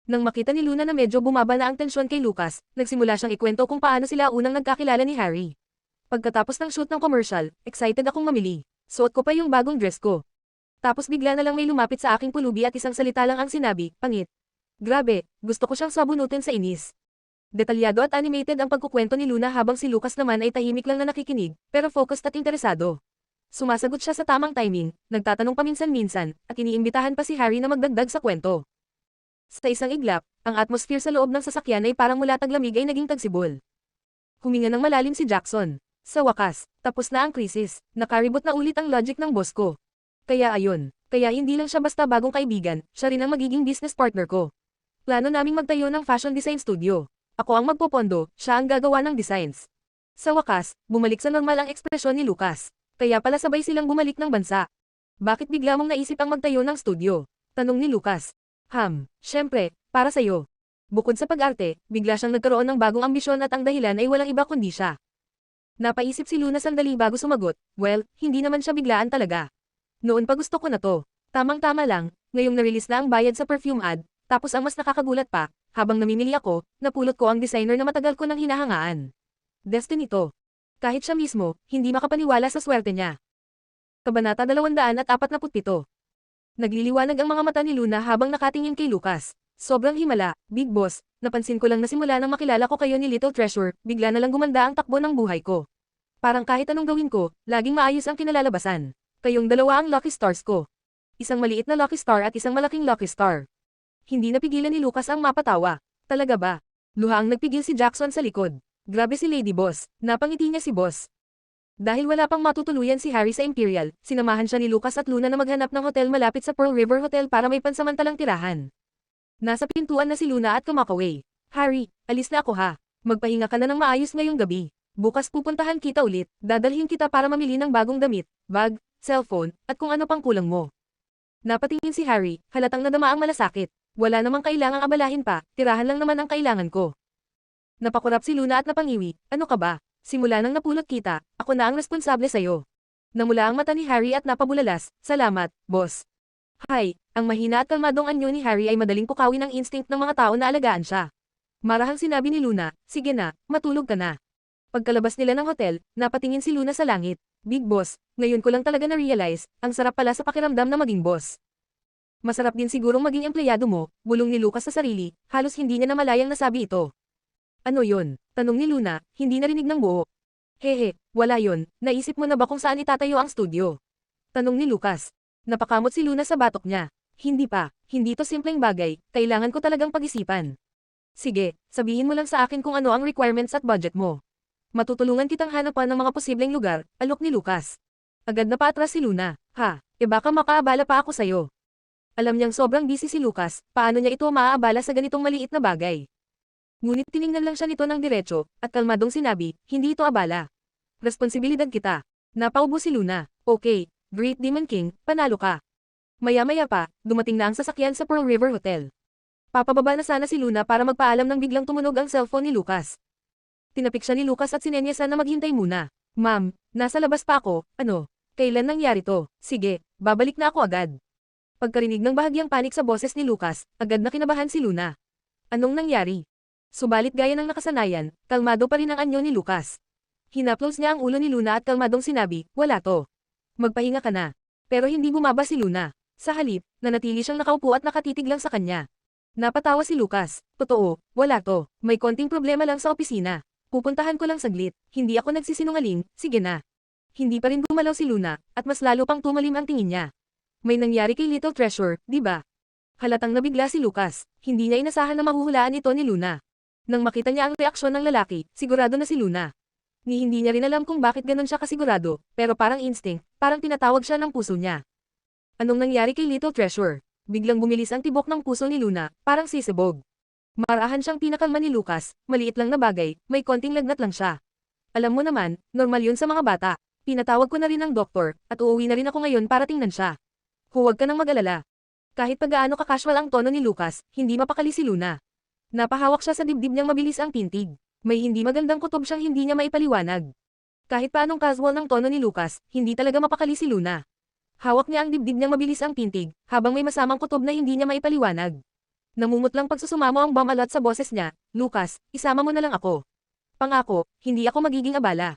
Nang makita ni Luna na medyo bumaba na ang tensyon kay Lucas, nagsimula siyang ikwento kung paano sila unang nagkakilala ni Harry. Pagkatapos ng shoot ng commercial, excited akong mamili. Suot ko pa yung bagong dress ko. Tapos bigla na lang may lumapit sa aking pulubi at isang salita lang ang sinabi, pangit. Grabe, gusto ko siyang sabunutin sa inis. Detalyado at animated ang pagkukwento ni Luna habang si Lucas naman ay tahimik lang na nakikinig, pero focused at interesado. Sumasagot siya sa tamang timing, nagtatanong paminsan-minsan, at iniimbitahan pa si Harry na magdagdag sa kwento. Sa isang iglap, ang atmosphere sa loob ng sasakyan ay parang mula taglamig ay naging tagsibol. Huminga ng malalim si Jackson. Sa wakas, tapos na ang krisis, nakaribot na ulit ang logic ng boss ko. Kaya hindi lang siya basta bagong kaibigan, siya rin ang magiging business partner ko. Plano naming magtayo ng fashion design studio. Ako ang magpopondo, siya ang gagawa ng designs. Sa wakas, bumalik sa normal ang ekspresyon ni Lucas. Kaya pala sabay silang bumalik ng bansa. Bakit bigla mong naisip ang magtayo ng studio? Tanong ni Lucas. Syempre, para sa'yo. Bukod sa pag-arte, bigla siyang nagkaroon ng bagong ambisyon at ang dahilan ay walang iba kundi siya. Napaisip si Luna sandali bago sumagot, well, hindi naman siya biglaan talaga. Noon pa gusto ko na to. Tamang-tama lang, ngayong na-release na ang bayad sa perfume ad, tapos ang mas nakakagulat pa, habang namimili ako, napulot ko ang designer na matagal ko nang hinahangaan. Destiny to. Kahit siya mismo, hindi makapaniwala sa swerte niya. Kabanata 247. Nagliliwanag ang mga mata ni Luna habang nakatingin kay Lucas. Sobrang himala, Big Boss, napansin ko lang na simula nang makilala ko kayo ni Little Treasure, bigla na lang gumanda ang takbo ng buhay ko. Parang kahit anong gawin ko, laging maayos ang kinalalabasan. Kayong dalawa ang lucky stars ko. Isang maliit na lucky star at isang malaking lucky star. Hindi napigilan ni Lucas ang mapatawa. Talaga ba? Luha ang nagpigil si Jackson sa likod. Grabe si Lady Boss, napangiti niya si Boss. Dahil wala pang matutuluyan si Harry sa Imperial, sinamahan siya ni Lucas at Luna na maghanap ng hotel malapit sa Pearl River Hotel para may pansamantalang tirahan. Nasa pintuan na si Luna at kumakaway. Harry, alis na ako ha. Magpahinga ka na ng maayos ngayong gabi. Bukas pupuntahan kita ulit, dadalhin kita para mamili ng bagong damit, bag, cellphone, at kung ano pang kulang mo. Napatingin si Harry, halatang nadama ang malasakit. Wala namang kailangang abalahin pa, tirahan lang naman ang kailangan ko. Napakurap si Luna at napangiwi, ano ka ba? Simula nang napulot kita, ako na ang responsable sa'yo. Namula ang mata ni Harry at napabulalas, salamat, boss. Hay, ang mahina at kalmadong anyo ni Harry ay madaling pukawin ang instinct ng mga tao na alagaan siya. Marahang sinabi ni Luna, sige na, matulog ka na. Pagkalabas nila ng hotel, napatingin si Luna sa langit. Big boss, ngayon ko lang talaga na-realize, ang sarap pala sa pakiramdam na maging boss. Masarap din sigurong maging empleyado mo, bulong ni Lucas sa sarili, halos hindi niya namalayang nasabi ito. Ano yon? Tanong ni Luna, hindi narinig ng buo. Hehe, wala yon, naisip mo na ba kung saan itatayo ang studio? Tanong ni Lucas. Napakamot si Luna sa batok niya. Hindi pa, hindi to simpleng bagay, kailangan ko talagang pag-isipan. Sige, sabihin mo lang sa akin kung ano ang requirements at budget mo. Matutulungan kitang hanapan ng mga posibleng lugar, alok ni Lucas. Agad na paatras si Luna. Ha, baka makaabala pa ako sayo. Alam niyang sobrang busy si Lucas, paano niya ito maaabala sa ganitong maliit na bagay. Ngunit tiningnan lang siya nito ng diretso, at kalmadong sinabi, hindi ito abala. Responsibilidad kita. Napaubo si Luna. Okay, Great Demon King, panalo ka. Maya-maya pa, dumating na ang sasakyan sa Pearl River Hotel. Papababa na sana si Luna para magpaalam nang biglang tumunog ang cellphone ni Lucas. Tinapik siya ni Lucas at sinenyasan na maghintay muna. Ma'am, nasa labas pa ako, ano? Kailan nangyari to? Sige, babalik na ako agad. Pagkarinig ng bahagyang panik sa boses ni Lucas, agad na kinabahan si Luna. Anong nangyari? Subalit gaya ng nakasanayan, kalmado pa rin ang anyo ni Lucas. Hinaplos niya ang ulo ni Luna at kalmadong sinabi, wala to. Magpahinga ka na. Pero hindi bumaba si Luna. Sa halip, nanatili siyang nakaupo at nakatitig lang sa kanya. Napatawa si Lucas. Totoo, wala to. May konting problema lang sa opisina. Pupuntahan ko lang saglit. Hindi ako nagsisinungaling, sige na. Hindi pa rin gumalaw si Luna, at mas lalo pang tumalim ang tingin niya. May nangyari kay Little Treasure, di ba? Halatang nabigla si Lucas. Hindi niya inasahan na mahuhulaan ito ni Luna. Nang makita niya ang reaksyon ng lalaki, sigurado na si Luna. Ni hindi niya rin alam kung bakit ganon siya kasigurado, pero parang instinct, parang tinatawag siya ng puso niya. Anong nangyari kay Little Treasure? Biglang bumilis ang tibok ng puso ni Luna, parang sisibog. Marahan siyang pinakalma ni Lucas, maliit lang na bagay, may konting lagnat lang siya. Alam mo naman, normal yun sa mga bata. Pinatawag ko na rin ang doktor, at uuwi na rin ako ngayon para tingnan siya. Huwag ka nang mag-alala. Kahit pag-aano ka-casual ang tono ni Lucas, hindi mapakali si Luna. Napahawak siya sa dibdib niyang mabilis ang pintig. May hindi magandang kutob siyang hindi niya maipaliwanag. Kahit paanong casual ng tono ni Lucas, hindi talaga mapakali si Luna. Hawak niya ang dibdib niyang mabilis ang pintig, habang may masamang kutob na hindi niya maipaliwanag. Namumutlang pagsusumamo ang bamalat sa boses niya, Lucas, isama mo na lang ako. Pangako, hindi ako magiging abala.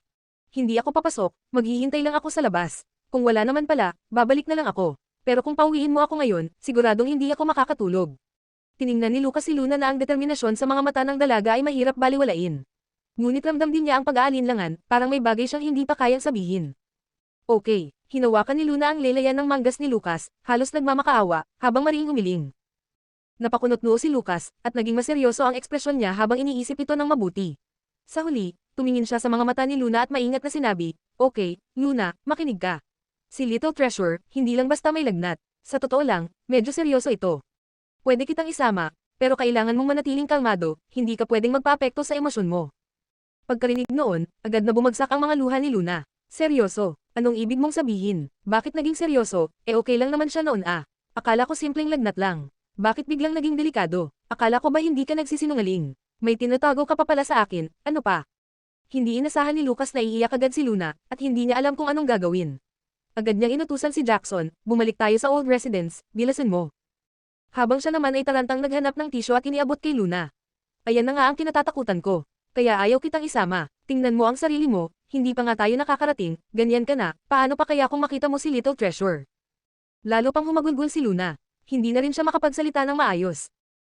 Hindi ako papasok, maghihintay lang ako sa labas. Kung wala naman pala, babalik na lang ako. Pero kung pauwiin mo ako ngayon, siguradong hindi ako makakatulog. Tiningnan ni Lucas si Luna na ang determinasyon sa mga mata ng dalaga ay mahirap baliwalain. Ngunit ramdam din niya ang pag-aalinlangan, parang may bagay siyang hindi pa kayang sabihin. Okay, hinawakan ni Luna ang lelayan ng manggas ni Lucas, halos nagmamakaawa, habang mariing umiling. Napakunot-noo si Lucas, at naging maseryoso ang ekspresyon niya habang iniisip ito ng mabuti. Sa huli, tumingin siya sa mga mata ni Luna at maingat na sinabi, okay, Luna, makinig ka. Si Little Treasure, hindi lang basta may lagnat. Sa totoo lang, medyo seryoso ito. Pwede kitang isama, pero kailangan mong manatiling kalmado, hindi ka pwedeng magpaapekto sa emosyon mo. Pagkarinig noon, agad na bumagsak ang mga luha ni Luna. Seryoso, anong ibig mong sabihin? Bakit naging seryoso? Okay lang naman siya noon ah. Akala ko simpleng lagnat lang. Bakit biglang naging delikado? Akala ko ba hindi ka nagsisinungaling? May tinatago ka pa pala sa akin, ano pa? Hindi inasahan ni Lucas na iiyak agad si Luna, at hindi niya alam kung anong gagawin. Agad niyang inutusan si Jackson, bumalik tayo sa old residence, bilasan mo. Habang siya naman ay tarantang naghanap ng tisyo at iniabot kay Luna. Ayan na nga ang kinatatakutan ko. Kaya ayaw kitang isama, tingnan mo ang sarili mo, hindi pa nga tayo nakakarating, ganyan ka na, paano pa kaya kung makita mo si Little Treasure? Lalo pang humagulgul si Luna. Hindi na rin siya makapagsalita ng maayos.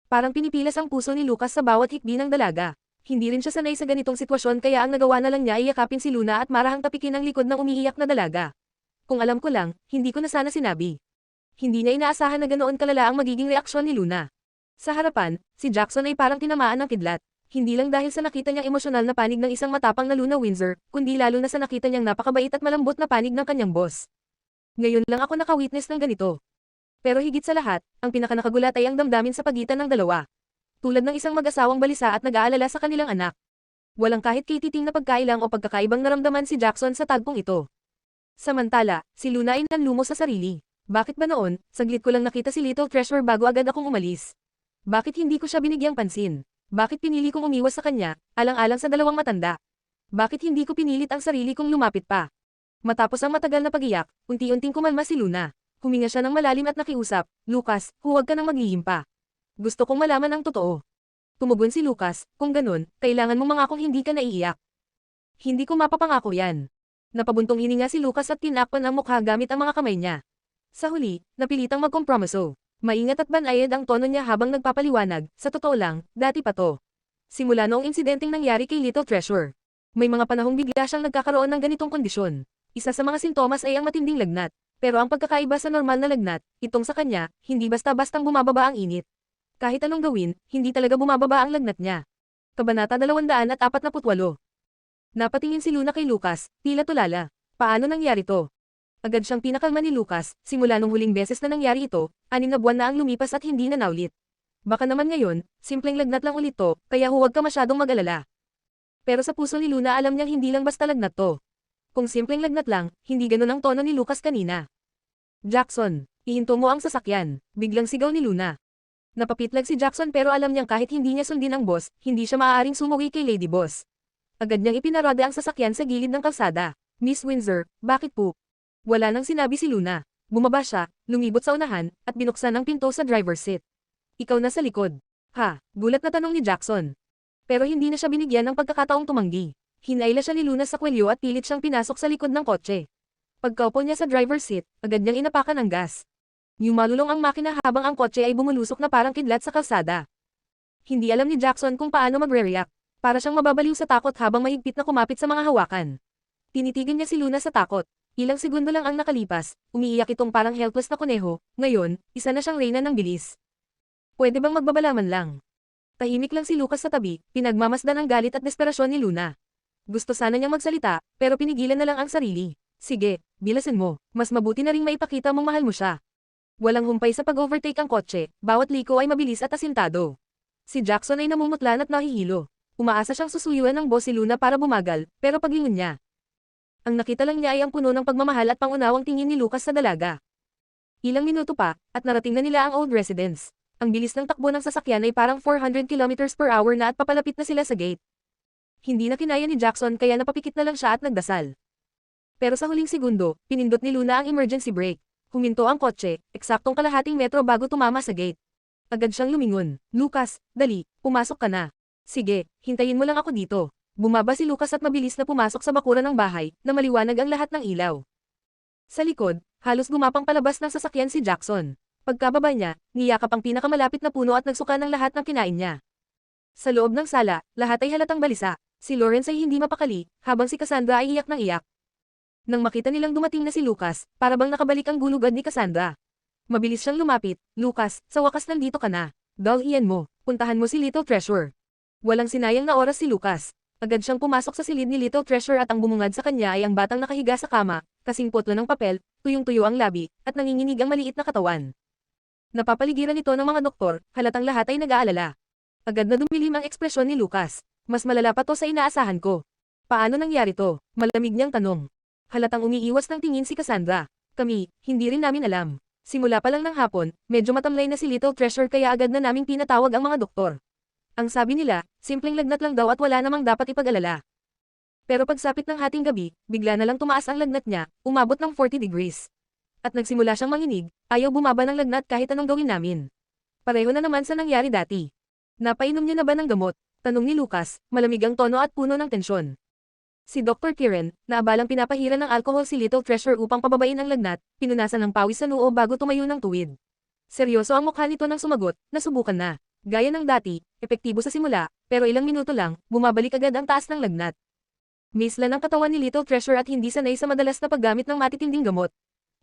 Parang pinipilas ang puso ni Lucas sa bawat hikbi ng dalaga. Hindi rin siya sanay sa ganitong sitwasyon kaya ang nagawa na lang niya ay yakapin si Luna at marahang tapikin ang likod ng umiiyak na dalaga. Kung alam ko lang, hindi ko na sana sinabi. Hindi niya inaasahan na ganoon kalala ang magiging reaksyon ni Luna. Sa harapan, si Jackson ay parang tinamaan ng kidlat. Hindi lang dahil sa nakita niyang emosyonal na panig ng isang matapang na Luna Windsor, kundi lalo na sa nakita niyang napakabait at malambot na panig ng kanyang boss. Ngayon lang ako nakawitness ng ganito. Pero higit sa lahat, ang pinakanakagulat ay ang damdamin sa pagitan ng dalawa. Tulad ng isang mag-asawang balisa at nag-aalala sa kanilang anak. Walang kahit kititing na pagkailang o pagkakaibang naramdaman si Jackson sa tagpong ito. Samantala, si Luna ay nanlumo sa sarili. Bakit ba noon, saglit ko lang nakita si Little Treasure bago agad akong umalis? Bakit hindi ko siya binigyang pansin? Bakit pinili kong umiwas sa kanya, alang-alang sa dalawang matanda? Bakit hindi ko pinilit ang sarili kong lumapit pa? Matapos ang matagal na pag-iyak, unti-unting kumalma si Luna. Huminga siya ng malalim at nakiusap, Lucas, huwag ka nang maghihim pa. Gusto kong malaman ang totoo. Tumugon si Lucas, kung ganun, kailangan mong mangakong hindi ka naiiyak. Hindi ko mapapangako yan. Napabuntong hininga si Lucas at tinakpan ang mukha gamit ang mga kamay niya. Sa huli, napilitang magkompromiso. Maingat at banayad ang tono niya habang nagpapaliwanag, sa totoo lang, dati pa to. Simula noong insidenteng nangyari kay Little Treasure. May mga panahong bigla siyang nagkakaroon ng ganitong kondisyon. Isa sa mga sintomas ay ang matinding lagnat. Pero ang pagkakaiba sa normal na lagnat, itong sa kanya, hindi basta-bastang bumababa ang init. Kahit anong gawin, hindi talaga bumababa ang lagnat niya. Kabanata 248. Napatingin si Luna kay Lucas, tila tulala. Paano nangyari to? Agad siyang pinakalma ni Lucas, simula nung huling beses na nangyari ito, 6 na buwan na ang lumipas at hindi na naulit. Baka naman ngayon, simpleng lagnat lang ulit to, kaya huwag ka masyadong mag-alala. Pero sa puso ni Luna alam niyang hindi lang basta lagnat to. Kung simpleng lagnat lang, hindi ganun ang tono ni Lucas kanina. Jackson, ihinto mo ang sasakyan, biglang sigaw ni Luna. Napapitlag si Jackson pero alam niyang kahit hindi niya sundin ang boss, hindi siya maaaring sumuwi kay Lady Boss. Agad niyang ipinarada ang sasakyan sa gilid ng kalsada. Miss Windsor, bakit po? Wala nang sinabi si Luna. Bumaba siya, lumibot sa unahan, at binuksan ang pinto sa driver's seat. Ikaw na sa likod. Ha, gulat na tanong ni Jackson. Pero hindi na siya binigyan ng pagkakataong tumanggi. Hinayla siya ni Luna sa kwelyo at pilit siyang pinasok sa likod ng kotse. Pagkaupo niya sa driver's seat, agad niyang inapakan ang gas. Yumalulong ang makina habang ang kotse ay bumulusok na parang kidlat sa kalsada. Hindi alam ni Jackson kung paano magre-react. Para siyang mababaliw sa takot habang mahigpit na kumapit sa mga hawakan. Tinitigan niya si Luna sa takot. Ilang segundo lang ang nakalipas, umiiyak itong parang helpless na kuneho, ngayon, isa na siyang reyna ng bilis. Pwede bang magbabalaman lang? Tahimik lang si Lucas sa tabi, pinagmamasdan ang galit at desperasyon ni Luna. Gusto sana niyang magsalita, pero pinigilan na lang ang sarili. Sige, bilasin mo, mas mabuti na ring maipakita mong mahal mo siya. Walang humpay sa pag-overtake ang kotse, bawat liko ay mabilis at asintado. Si Jackson ay namumutlan at nahihilo. Umaasa siyang susuyuan ng boss si Luna para bumagal, pero paglingon niya. Ang nakita lang niya ay ang puno ng pagmamahal at pangunawang tingin ni Lucas sa dalaga. Ilang minuto pa, at narating na nila ang old residence. Ang bilis ng takbo ng sasakyan ay parang 400 kilometers per hour na at papalapit na sila sa gate. Hindi na kinaya ni Jackson kaya napapikit na lang siya at nagdasal. Pero sa huling segundo, pinindot ni Luna ang emergency brake. Huminto ang kotse, eksaktong kalahating metro bago tumama sa gate. Agad siyang lumingon. Lucas, dali, pumasok ka na. Sige, hintayin mo lang ako dito. Bumaba si Lucas at mabilis na pumasok sa bakuran ng bahay, na maliwanag ang lahat ng ilaw. Sa likod, halos gumapang palabas ng sasakyan si Jackson. Pagkababa niya, niyakap ang pinakamalapit na puno at nagsuka ng lahat ng kinain niya. Sa loob ng sala, lahat ay halatang balisa. Si Lawrence ay hindi mapakali, habang si Cassandra ay iyak ng iyak. Nang makita nilang dumating na si Lucas, para bang nakabalik ang gulugad ni Cassandra. Mabilis siyang lumapit. Lucas, sa wakas nandito ka na. Dalhian mo, puntahan mo si Little Treasure. Walang sinayang na oras si Lucas. Agad siyang pumasok sa silid ni Little Treasure at ang bumungad sa kanya ay ang batang nakahiga sa kama, kasing putlo ng papel, tuyong-tuyo ang labi, at nanginginig ang maliit na katawan. Napapaligiran ito ng mga doktor, halatang lahat ay nag-aalala. Agad na dumilim ang ekspresyon ni Lucas. Mas malala pa to sa inaasahan ko. Paano nangyari to? Malamig niyang tanong. Halatang umiiwas ng tingin si Cassandra. Kami, hindi rin namin alam. Simula pa lang ng hapon, medyo matamlay na si Little Treasure kaya agad na naming pinatawag ang mga doktor. Ang sabi nila, simpleng lagnat lang daw at wala namang dapat ipag-alala. Pero pagsapit ng hating gabi, bigla na lang tumaas ang lagnat niya, umabot ng 40 degrees. At nagsimula siyang manginig, ayaw bumaba ng lagnat kahit anong gawin namin. Pareho na naman sa nangyari dati. Napainom niya na ba ng gamot? Tanong ni Lucas, malamig ang tono at puno ng tensyon. Si Dr. Kieran, na abalang pinapahiran ng alcohol si Little Treasure upang pababain ang lagnat, pinunasan ng pawis sa noo bago tumayo ng tuwid. Seryoso ang mukha nito nang sumagot, nasubukan na. Gaya ng dati, epektibo sa simula, pero ilang minuto lang, bumabalik agad ang taas ng lagnat. Misla ng katawan ni Little Treasure at hindi sanay sa madalas na paggamit ng matitinding gamot.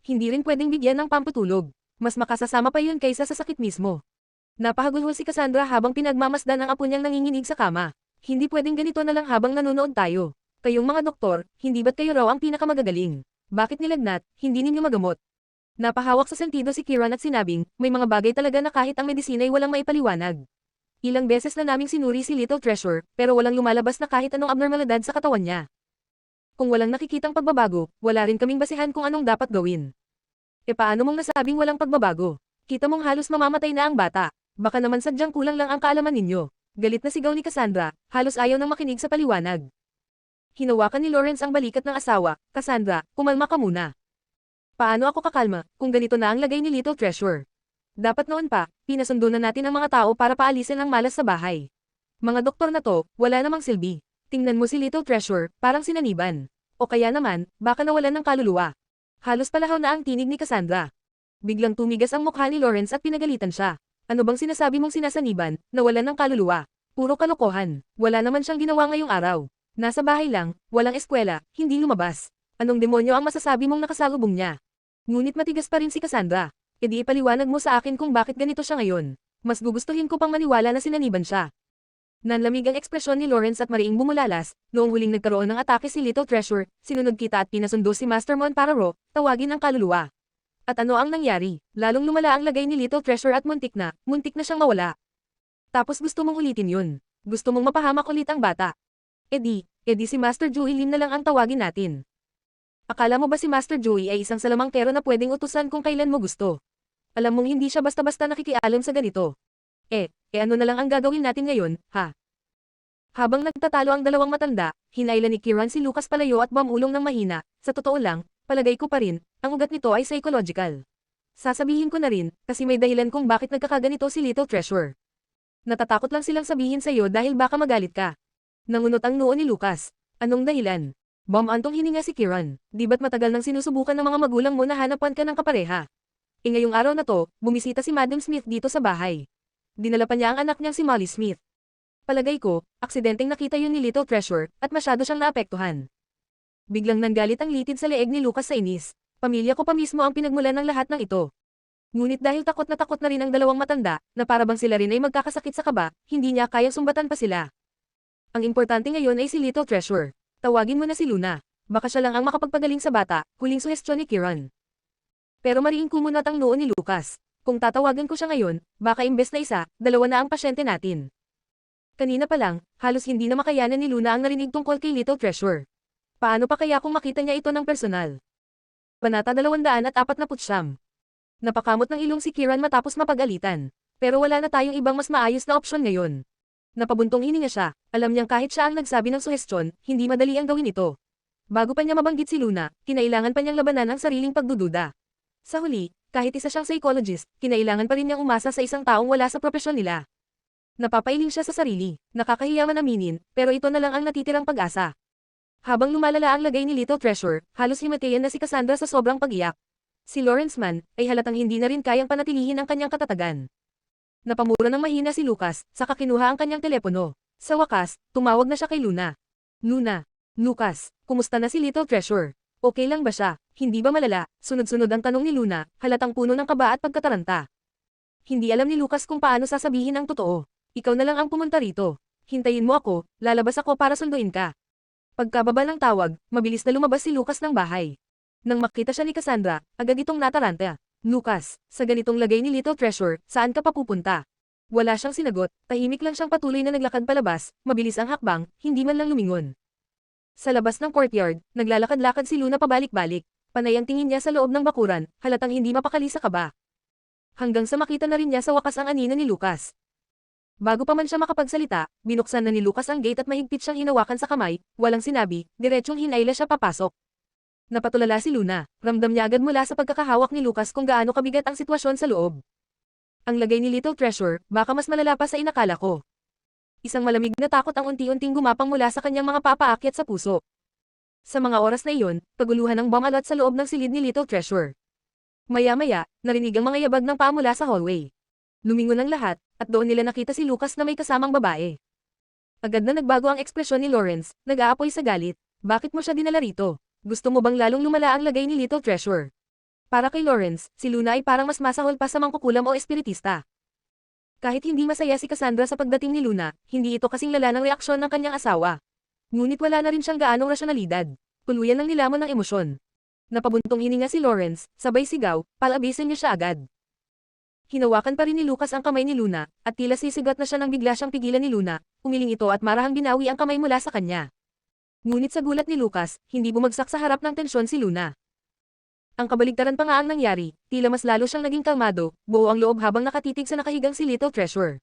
Hindi rin pwedeng bigyan ng pampatulog. Mas makasasama pa yun kaysa sa sakit mismo. Napahagulhol si Cassandra habang pinagmamasdan ang apo niyang nanginginig sa kama. Hindi pwedeng ganito na lang habang nanonood tayo. Kayong mga doktor, hindi ba't kayo raw ang pinakamagagaling? Bakit nilagnat, hindi ninyo magamot? Napahawak sa sentido si Kieran at sinabing, may mga bagay talaga na kahit ang medisina ay walang maipaliwanag. Ilang beses na naming sinuri si Little Treasure, pero walang lumalabas na kahit anong abnormalidad sa katawan niya. Kung walang nakikitang pagbabago, wala rin kaming basihan kung anong dapat gawin. E paano mong nasabing walang pagbabago? Kita mong halos mamamatay na ang bata. Baka naman sadyang kulang lang ang kaalaman ninyo. Galit na sigaw ni Cassandra, halos ayaw nang makinig sa paliwanag. Hinawakan ni Lawrence ang balikat ng asawa. Cassandra, kumalma ka muna. Paano ako kakalma, kung ganito na ang lagay ni Little Treasure? Dapat noon pa, pinasundo na natin ang mga tao para paalisin ang malas sa bahay. Mga doktor na to, wala namang silbi. Tingnan mo si Little Treasure, parang sinaniban. O kaya naman, baka nawalan ng kaluluwa. Halos palahaw na ang tinig ni Cassandra. Biglang tumigas ang mukha ni Lawrence at pinagalitan siya. Ano bang sinasabi mong sinasaniban, nawalan ng kaluluwa? Puro kalokohan, wala naman siyang ginawa ngayong araw. Nasa bahay lang, walang eskwela, hindi lumabas. Anong demonyo ang masasabi mong nakasalubong niya? Ngunit matigas pa rin si Cassandra. E di ipaliwanag mo sa akin kung bakit ganito siya ngayon. Mas gugustuhin ko pang maniwala na sinaniban siya. Nanlamig ang ekspresyon ni Lawrence at mariing bumulalas, noong huling nagkaroon ng atake si Little Treasure, sinunod kita at pinasundo si Master Mon para tawagin ang kaluluwa. At ano ang nangyari? Lalong lumala ang lagay ni Little Treasure at muntik na siyang mawala. Tapos gusto mong ulitin yun. Gusto mong mapahamak ulit ang bata. E di si Master Joey Lim na lang ang tawagin natin. Akala mo ba si Master Joey ay isang salamangkero na pwedeng utusan kung kailan mo gusto? Alam mong hindi siya basta-basta nakikialam sa ganito. Ano na lang ang gagawin natin ngayon, ha? Habang nagtatalo ang dalawang matanda, hinailan ni Kieran si Lucas palayo at bumulong ng mahina. Sa totoo lang, palagay ko pa rin, ang ugat nito ay psychological. Sasabihin ko na rin, kasi may dahilan kung bakit nagkakaganito si Little Treasure. Natatakot lang silang sabihin sa'yo dahil baka magalit ka. Nangunot ang noo ni Lucas. Anong dahilan? Antong hininga si Kieran. Di ba't matagal nang sinusubukan ng mga magulang mo na hanapan ka ng kapareha? Ngayong araw na to, bumisita si Madam Smith dito sa bahay. Dinala pa niya ang anak niyang si Molly Smith. Palagay ko, aksidenteng nakita yun ni Little Treasure, at masyado siyang naapektuhan. Biglang nanggalit ang litid sa leeg ni Lucas sa inis. Pamilya ko pa mismo ang pinagmulan ng lahat ng ito. Ngunit dahil takot na rin ang dalawang matanda, na parabang sila rin ay magkakasakit sa kaba, hindi niya kayang sumbatan pa sila. Ang importante ngayon ay si Little Treasure. Tawagin mo na si Luna. Baka siya lang ang makapagpagaling sa bata, huling suhestyon ni Kieran. Pero mariing kumunat ang noo ni Lucas. Kung tatawagan ko siya ngayon, baka imbes na isa, dalawa na ang pasyente natin. Kanina pa lang, halos hindi na makayanan ni Luna ang narinig tungkol kay Little Treasure. Paano pa kaya kung makita niya ito ng personal? Panata 249. Napakamot ng ilong si Kieran matapos mapagalitan. Pero wala na tayong ibang mas maayos na opsyon ngayon. Napabuntong hininga siya, alam niyang kahit siya ang nagsabi ng suhestyon, hindi madali ang gawin ito. Bago pa niya mabanggit si Luna, kinailangan pa niyang labanan ang sariling pagdududa. Sa huli, kahit isa siyang psychologist, kinailangan pa rin niyang umasa sa isang taong wala sa propesyon nila. Napapailing siya sa sarili, nakakahiya man aminin, pero ito na lang ang natitirang pag-asa. Habang lumalala ang lagay ni Little Treasure, halos himatayan na si Cassandra sa sobrang pag-iyak. Si Lawrence man, ay halatang hindi na rin kayang panatilihin ang kanyang katatagan. Napamura ng mahina si Lucas, saka kinuha ang kanyang telepono. Sa wakas, tumawag na siya kay Luna. Luna, Lucas, kumusta na si Little Treasure? Okay lang ba siya? Hindi ba malala? Sunod-sunod ang tanong ni Luna, halatang puno ng kaba at pagkataranta. Hindi alam ni Lucas kung paano sasabihin ang totoo. Ikaw na lang ang pumunta rito. Hintayin mo ako, lalabas ako para sunduin ka. Pagkababa ng tawag, mabilis na lumabas si Lucas ng bahay. Nang makita siya ni Cassandra, agad itong nataranta. Lucas, sa ganitong lagay ni Little Treasure, saan ka papupunta? Wala siyang sinagot, tahimik lang siyang patuloy na naglakad palabas, mabilis ang hakbang, hindi man lang lumingon. Sa labas ng courtyard, naglalakad-lakad si Luna pabalik-balik. Panay ang tingin niya sa loob ng bakuran, halatang hindi mapakali sa kaba. Hanggang sa makita na rin niya sa wakas ang anino ni Lucas. Bago pa man siya makapagsalita, binuksan na ni Lucas ang gate at mahigpit siyang hinawakan sa kamay, walang sinabi, diretsyong hinayla siya papasok. Napatulala si Luna, ramdam niya agad mula sa pagkakahawak ni Lucas kung gaano kabigat ang sitwasyon sa loob. Ang lagay ni Little Treasure, baka mas malala pa sa inakala ko. Isang malamig na takot ang unti-unting gumapang mula sa kanyang mga papaakyat sa puso. Sa mga oras na iyon, paguluhan ng bomb alot sa loob ng silid ni Little Treasure. Maya-maya, narinig ang mga yabag ng paa mula sa hallway. Lumingon ang lahat, at doon nila nakita si Lucas na may kasamang babae. Agad na nagbago ang ekspresyon ni Lawrence, nag-aapoy sa galit. Bakit mo siya dinala rito? Gusto mo bang lalong lumala ang lagay ni Little Treasure? Para kay Lawrence, si Luna ay parang mas masahol pa sa mangkukulam o espiritista. Kahit hindi masaya si Cassandra sa pagdating ni Luna, hindi ito kasing lala ng reaksyon ng kanyang asawa. Ngunit wala na rin siyang gaanong rasyonalidad. Tuluyan ng nilamon ng emosyon. Napabuntong hininga si Lawrence, sabay sigaw, palabisin niyo siya agad. Hinawakan pa rin ni Lucas ang kamay ni Luna, at tila sisigat na siya nang bigla siyang pigilan ni Luna, umiling ito at marahang binawi ang kamay mula sa kanya. Ngunit sa gulat ni Lucas, hindi bumagsak sa harap ng tensyon si Luna. Ang kabaligtaran pa nga ang nangyari, tila mas lalo siyang naging kalmado, buo ang loob habang nakatitig sa nakahigang si Little Treasure.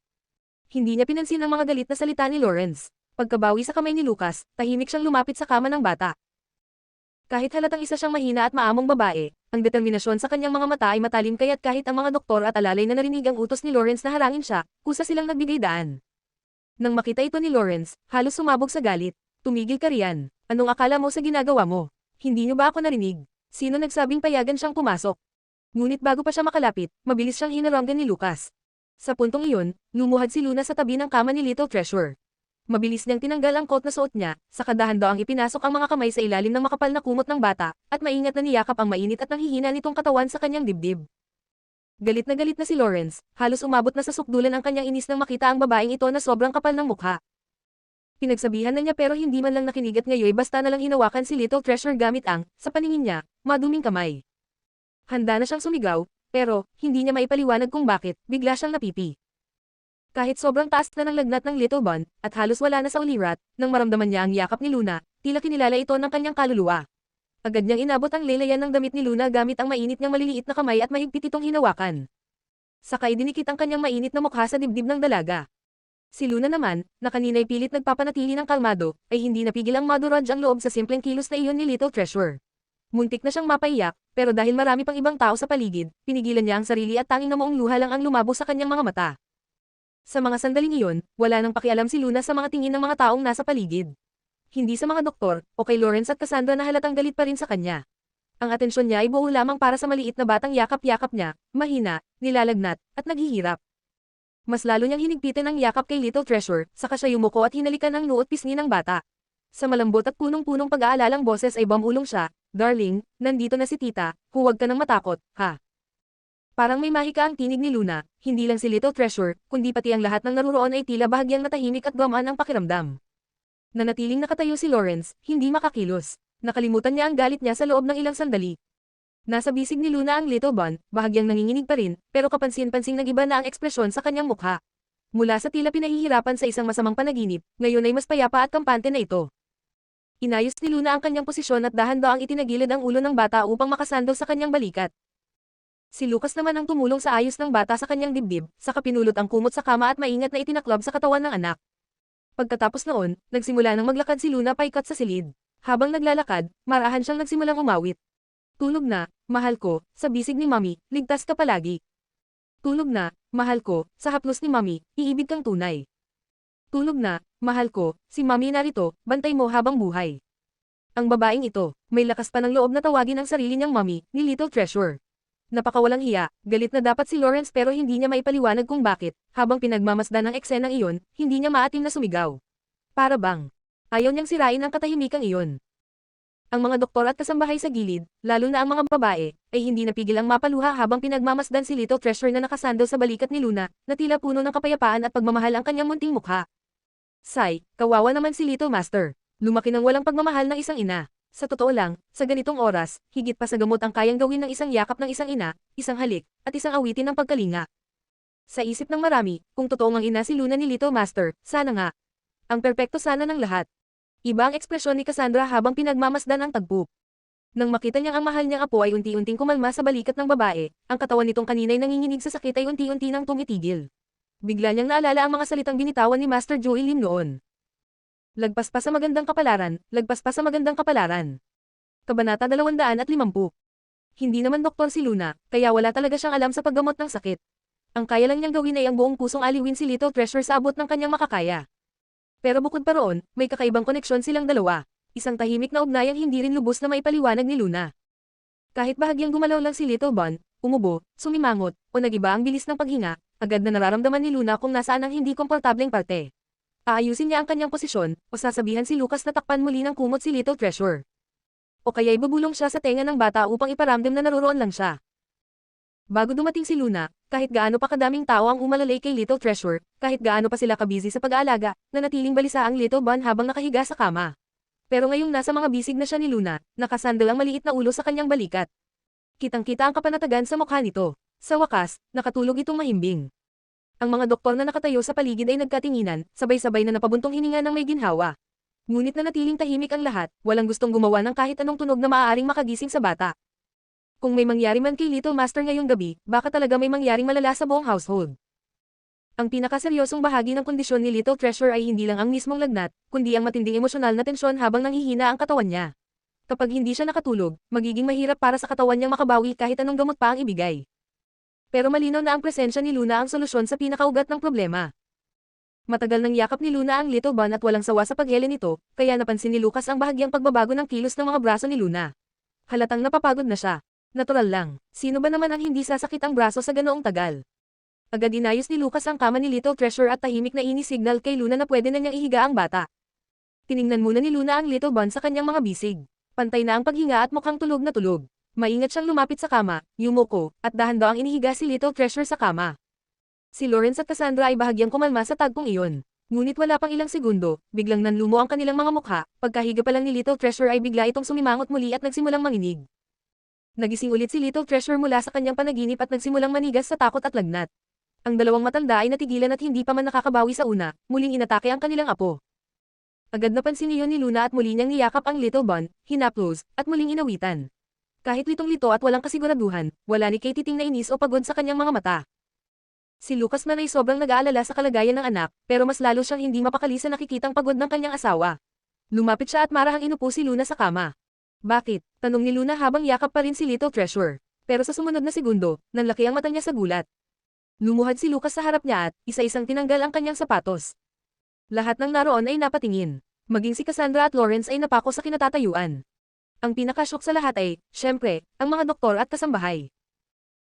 Hindi niya pinansin ang mga galit na salita ni Lawrence. Pagkabawi sa kamay ni Lucas, tahimik siyang lumapit sa kama ng bata. Kahit halatang isa siyang mahina at maamong babae, ang determinasyon sa kanyang mga mata ay matalim kaya't kahit ang mga doktor at alalay na narinig ang utos ni Lawrence na harangin siya, kusa silang nagbigay daan. Nang makita ito ni Lawrence, halos sumabog sa galit. Tumigil ka riyan. Anong akala mo sa ginagawa mo? Hindi niyo ba ako narinig? Sino nagsabing payagan siyang pumasok? Ngunit bago pa siya makalapit, mabilis siyang hinaranggan ni Lucas. Sa puntong iyon, lumuhad si Luna sa tabi ng kama ni Little Treasure. Mabilis niyang tinanggal ang coat na suot niya, sa kadahan-daang ipinasok ang mga kamay sa ilalim ng makapal na kumot ng bata, at maingat na niyakap ang mainit at nanghihina nitong katawan sa kanyang dibdib. Galit na si Lawrence, halos umabot na sa sukdulan ang kanyang inis nang makita ang babaeng ito na sobrang kapal ng mukha. Pinagsabihan na niya pero hindi man lang nakinig at ngayon basta na lang hinawakan si Little Treasure gamit ang, sa paningin niya, maduming kamay. Handa na siyang sumigaw, pero, hindi niya maipaliwanag kung bakit, bigla siyang napipi. Kahit sobrang taas na ng lagnat ng Little Bun, at halos wala na sa ulirat, nang maramdaman niya ang yakap ni Luna, tila kinilala ito ng kanyang kaluluwa. Agad niyang inabot ang lelayan ng damit ni Luna gamit ang mainit niyang maliliit na kamay at mahigpit itong hinawakan. Sakay dinikit ang kanyang mainit na mukha sa dibdib ng dalaga. Si Luna naman, na kanina'y pilit nagpapanatili ng kalmado, ay hindi napigil ang maduraj ang loob sa simpleng kilos na iyon ni Little Treasure. Muntik na siyang mapaiyak, pero dahil marami pang ibang tao sa paligid, pinigilan niya ang sarili at tanging namaong luha lang ang lumabo sa kanyang mga mata. Sa mga sandaling iyon, wala nang pakialam si Luna sa mga tingin ng mga taong nasa paligid. Hindi sa mga doktor, o kay Lawrence at Cassandra na halatang galit pa rin sa kanya. Ang atensyon niya ay buo lamang para sa maliit na batang yakap-yakap niya, mahina, nilalagnat, at naghihirap. Mas lalo niyang hinigpitan ang yakap kay Little Treasure, saka siya yumuko at hinalikan ang noo at pisngi ng bata. Sa malambot at punong-punong pag-aalalang boses ay bumulong siya, "Darling, nandito na si tita, huwag ka nang matakot, ha?" Parang may mahika ang tinig ni Luna, hindi lang si Little Treasure, kundi pati ang lahat ng naruroon ay tila bahagyang natahimik at gumaan ang pakiramdam. Nanatiling nakatayo si Lawrence, hindi makakilos. Nakalimutan niya ang galit niya sa loob ng ilang sandali. Nasa bisig ni Luna ang Little Bun, bahagyang nanginginig pa rin, pero kapansin-pansing nag-iba na ang ekspresyon sa kanyang mukha. Mula sa tila pinahihirapan sa isang masamang panaginip, ngayon ay mas payapa at kampante na ito. Inayos ni Luna ang kanyang posisyon at dahan-daang itinagilid ang ulo ng bata upang makasandal sa kanyang balikat. Si Lucas naman ang tumulong sa ayos ng bata sa kanyang dibdib, saka pinulot ang kumot sa kama at maingat na itinaklob sa katawan ng anak. Pagkatapos noon, nagsimula nang maglakad si Luna paikat sa silid. Habang naglalakad, marahan siyang nagsimulang umawit. Tulog na, mahal ko, sa bisig ni Mami, ligtas ka palagi. Tulog na, mahal ko, sa haplos ni Mami, iibig kang tunay. Tulog na, mahal ko, si Mami narito, bantay mo habang buhay. Ang babaeng ito, may lakas pa ng loob na tawagin ang sarili niyang Mami, ni Little Treasure. Napakawalang hiya, galit na dapat si Lawrence pero hindi niya maipaliwanag kung bakit, habang pinagmamasdan ng eksenang iyon, hindi niya maatim na sumigaw. Para bang, ayaw niyang sirain ang katahimikang iyon. Ang mga doktor at kasambahay sa gilid, lalo na ang mga babae, ay hindi napigil ang mapaluha habang pinagmamasdan si Little Treasure na nakasandal sa balikat ni Luna, na tila puno ng kapayapaan at pagmamahal ang kanyang munting mukha. Say, kawawa naman si Little Master. Lumaki ng walang pagmamahal ng isang ina. Sa totoo lang, sa ganitong oras, higit pa sa gamot ang kayang gawin ng isang yakap ng isang ina, isang halik, at isang awitin ng pagkalinga. Sa isip ng marami, kung totoong ang ina si Luna ni Little Master, sana nga. Ang perpekto sana ng lahat. Iba ang ekspresyon ni Cassandra habang pinagmamasdan ang tagpo. Nang makita niyang ang mahal niyang apo ay unti-unting kumalma sa balikat ng babae, ang katawan nitong kanina'y nanginginig sa sakit ay unti-unti nang tumitigil. Bigla niyang naalala ang mga salitang binitawan ni Master Joey Lim noon. Lagpas pa sa magandang kapalaran, lagpas pa sa magandang kapalaran. Kabanata 250. Hindi naman doktor si Luna, kaya wala talaga siyang alam sa paggamot ng sakit. Ang kaya lang niyang gawin ay ang buong pusong aliwin si Little Treasure sa abot ng kanyang makakaya. Pero bukod pa roon, may kakaibang koneksyon silang dalawa. Isang tahimik na ugnayang hindi rin lubos na maipaliwanag ni Luna. Kahit bahagyang gumalaw lang si Little Bun, umubo, sumimangot, o nagiba ang bilis ng paghinga, agad na nararamdaman ni Luna kung nasaan ang hindi komportableng parte. Aayusin niya ang kanyang posisyon, o sasabihan si Lucas na takpan muli ng kumot si Little Treasure. O kaya'y bubulong siya sa tenga ng bata upang iparamdam na naruroon lang siya. Bago dumating si Luna, kahit gaano pa kadaming tao ang umalalay kay Little Treasure, kahit gaano pa sila kabusy sa pag-aalaga, nanatiling balisa ang Little Bun habang nakahiga sa kama. Pero ngayong nasa mga bisig na siya ni Luna, nakasandal ang maliit na ulo sa kanyang balikat. Kitang-kita ang kapanatagan sa mukha nito. Sa wakas, nakatulog itong mahimbing. Ang mga doktor na nakatayo sa paligid ay nagkatinginan, sabay-sabay na napabuntong hininga ng may ginhawa. Ngunit nanatiling tahimik ang lahat, walang gustong gumawa ng kahit anong tunog na maaaring makagising sa bata. Kung may mangyari man kay Little Master ngayong gabi, baka talaga may mangyaring malala sa buong household. Ang pinakaseryosong bahagi ng kondisyon ni Little Treasure ay hindi lang ang mismong lagnat, kundi ang matinding emosyonal na tensyon habang nanghihina ang katawan niya. Kapag hindi siya nakatulog, magiging mahirap para sa katawan niyang makabawi kahit anong gamot pa ang ibigay. Pero malinaw na ang presensya ni Luna ang solusyon sa pinakaugat ng problema. Matagal nang yakap ni Luna ang Little Bun at walang sawa sa paghele nito, kaya napansin ni Lucas ang bahagyang pagbabago ng kilos ng mga braso ni Luna. Halatang napapagod na siya. Natural lang, sino ba naman ang hindi sasakit ang braso sa ganoong tagal? Agad inayos ni Lucas ang kama ni Little Treasure at tahimik na ini-signal kay Luna na pwede na niyang ihiga ang bata. Tiningnan muna ni Luna ang Little Bun sa kanyang mga bisig. Pantay na ang paghinga at mukhang tulog na tulog. Maingat siyang lumapit sa kama, yumuko, at dahan-daang inihiga si Little Treasure sa kama. Si Lawrence at Cassandra ay bahagyang kumalma sa tagpong iyon. Ngunit wala pang ilang segundo, biglang nanlumo ang kanilang mga mukha, pagkahiga pa lang ni Little Treasure ay bigla itong sumimangot muli at nagsimulang manginig. Nagising ulit si Little Treasure mula sa kanyang panaginip at nagsimulang manigas sa takot at lagnat. Ang dalawang matanda ay natigilan at hindi pa man nakakabawi sa una, muling inatake ang kanilang apo. Agad napansin niyon ni Luna at muli niyang niyakap ang Little Bun, hinaplos, at muling inawitan. Kahit litong-lito at walang kasiguraduhan, wala ni Kay titing na inis o pagod sa kanyang mga mata. Si Lucas man ay sobrang nag-aalala sa kalagayan ng anak, pero mas lalo siyang hindi mapakali sa nakikitang pagod ng kanyang asawa. Lumapit siya at marahang inupo si Luna sa kama. Bakit? Tanong ni Luna habang yakap pa rin si Little Treasure. Pero sa sumunod na segundo, nanlaki ang mata niya sa gulat. Lumuhad si Lucas sa harap niya at isa-isang tinanggal ang kanyang sapatos. Lahat ng naroon ay napatingin. Maging si Cassandra at Lawrence ay napako sa kinatatayuan. Ang pinakasyok sa lahat ay, syempre, ang mga doktor at kasambahay.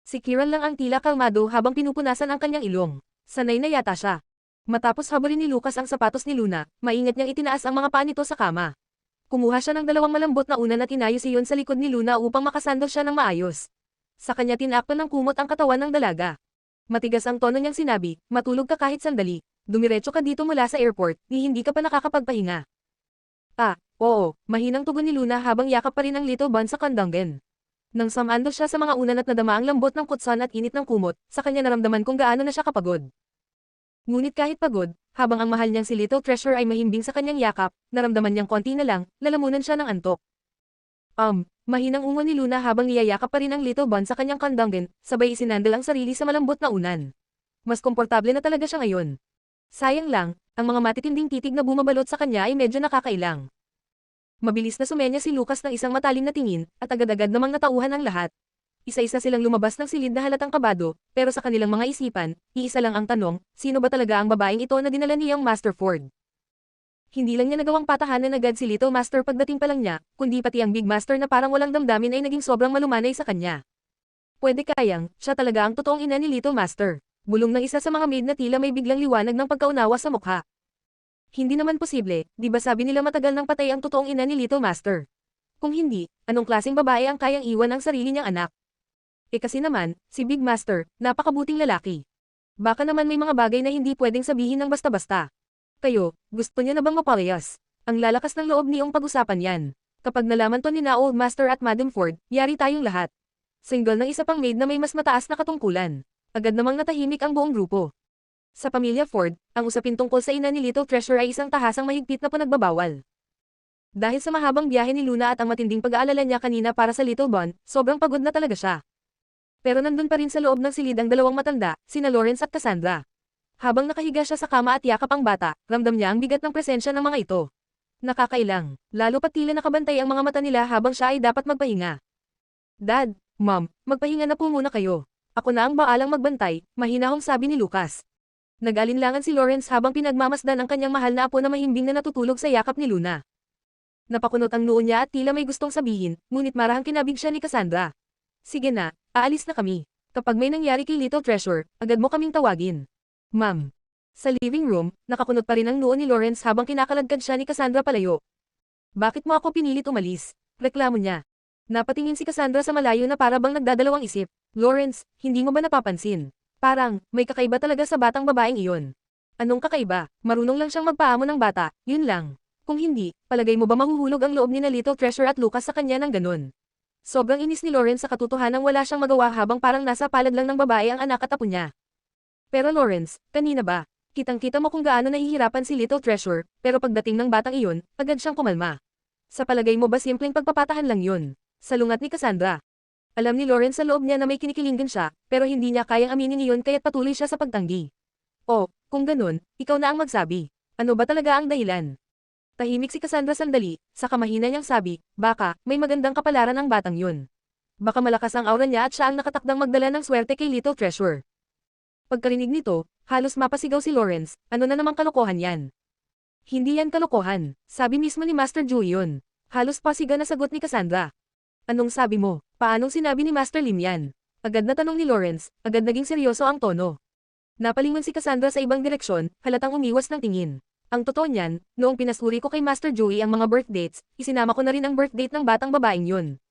Si Kiran lang ang tila kalmado habang pinupunasan ang kanyang ilong. Sanay na yata siya. Matapos habulin ni Lucas ang sapatos ni Luna, maingat niyang itinaas ang mga paa nito sa kama. Kumuha siya ng dalawang malambot na unan at inayos iyon sa likod ni Luna upang makasandal siya ng maayos. Sa kanya tinakpan ng kumot ang katawan ng dalaga. Matigas ang tono niyang sinabi, matulog ka kahit sandali. Dumiretso ka dito mula sa airport, hindi ka pa nakakapagpahinga. Oo, mahinang tugon ni Luna habang yakap pa rin ang Little Bun sa kandanggen. Nang samando siya sa mga unan at nadama ang lambot ng kutsan at init ng kumot, sa kanya naramdaman kung gaano na siya kapagod. Ngunit kahit pagod, habang ang mahal niyang si Little Treasure ay mahimbing sa kanyang yakap, naramdaman niyang konti na lang, lalamunan siya ng antok. Mahinang ungon ni Luna habang niyayakap pa rin ang Little Bun sa kanyang kandanggen, sabay isinandal ang sarili sa malambot na unan. Mas komportable na talaga siya ngayon. Sayang lang, ang mga matitinding titig na bumabalot sa kanya ay medyo nakakailang. Mabilis na sumenya si Lucas ng isang matalim na tingin, at agad-agad namang natauhan ang lahat. Isa-isa silang lumabas ng silid na halatang kabado, pero sa kanilang mga isipan, iisa lang ang tanong, sino ba talaga ang babaeng ito na dinala niyang Master Ford? Hindi lang niya nagawang patahanan agad si Little Master pagdating pa lang niya, kundi pati ang Big Master na parang walang damdamin ay naging sobrang malumanay sa kanya. Pwede kayang, siya talaga ang totoong ina ni Little Master. Bulong ng isa sa mga maid na tila may biglang liwanag ng pagkaunawa sa mukha. Hindi naman posible, di ba sabi nila matagal nang patay ang totoong ina ni Little Master? Kung hindi, anong klaseng babae ang kayang iwan ang sarili niyang anak? Kasi naman, si Big Master, napakabuting lalaki. Baka naman may mga bagay na hindi pwedeng sabihin ng basta-basta. Kayo, gusto niyo na bang maparehas? Ang lalakas ng loob niyong pag-usapan yan. Kapag nalaman to ni na Old Master at Madam Ford, yari tayong lahat. Single ng isa pang maid na may mas mataas na katungkulan. Agad namang natahimik ang buong grupo. Sa pamilya Ford, ang usapin tungkol sa ina ni Little Treasure ay isang tahasang mahigpit na panagbabawal. Dahil sa mahabang biyahe ni Luna at ang matinding pag-aalala niya kanina para sa Little Bun, sobrang pagod na talaga siya. Pero nandun pa rin sa loob ng silid ang dalawang matanda, sina Lawrence at Cassandra. Habang nakahiga siya sa kama at yakap ang bata, ramdam niya ang bigat ng presensya ng mga ito. Nakakailang, lalo pat tila nakabantay ang mga mata nila habang siya ay dapat magpahinga. Dad, Mom, magpahinga na po muna kayo. Ako na ang baalang magbantay, mahinahong sabi ni Lucas. Nag-alinlangan si Lawrence habang pinagmamasdan ang kanyang mahal na apo na mahimbing na natutulog sa yakap ni Luna. Napakunot ang noo niya at tila may gustong sabihin, ngunit marahang kinabig siya ni Cassandra. Sige na, aalis na kami. Kapag may nangyari kay Little Treasure, agad mo kaming tawagin. Ma'am. Sa living room, nakakunot pa rin ang noo ni Lawrence habang kinakaladkad siya ni Cassandra palayo. Bakit mo ako pinilit umalis? Reklamo niya. Napatingin si Cassandra sa malayo na para bang nagdadalawang isip. Lawrence, hindi mo ba napapansin? Parang, may kakaiba talaga sa batang babaeng iyon. Anong kakaiba? Marunong lang siyang magpaamo ng bata, yun lang. Kung hindi, palagay mo ba mahuhulog ang loob ni na Little Treasure at Lucas sa kanya ng ganun? Sobrang inis ni Lawrence sa katotohanang wala siyang magawa habang parang nasa palad lang ng babae ang anak at apo niya. Pero Lawrence, kanina ba? Kitang-kita mo kung gaano nahihirapan si Little Treasure, pero pagdating ng batang iyon, agad siyang kumalma. Sa palagay mo ba simpleng pagpapatahan lang yun? Salungat ni Cassandra. Alam ni Lawrence sa loob niya na may kinikilingan siya, pero hindi niya kayang aminin iyon kaya't patuloy siya sa pagtanggi. Oh, kung ganun, ikaw na ang magsabi. Ano ba talaga ang dahilan? Tahimik si Cassandra sandali, saka mahina niyang sabi, baka, may magandang kapalaran ang batang yun. Baka malakas ang aura niya at siya ang nakatakdang magdala ng swerte kay Little Treasure. Pagkarinig nito, Halos mapasigaw si Lawrence, ano na namang kalokohan yan? Hindi yan kalokohan, sabi mismo ni Master Jui yun. Halos pasiga na sagot ni Cassandra. Anong sabi mo? Paanong sinabi ni Master Lim yan? Agad na tanong ni Lawrence, agad naging seryoso ang tono. Napalingon si Cassandra sa ibang direksyon, halatang umiwas ng tingin. Ang totoo niyan, noong pinasuri ko kay Master Joey ang mga birth dates, isinama ko na rin ang birth date ng batang babaeng yun.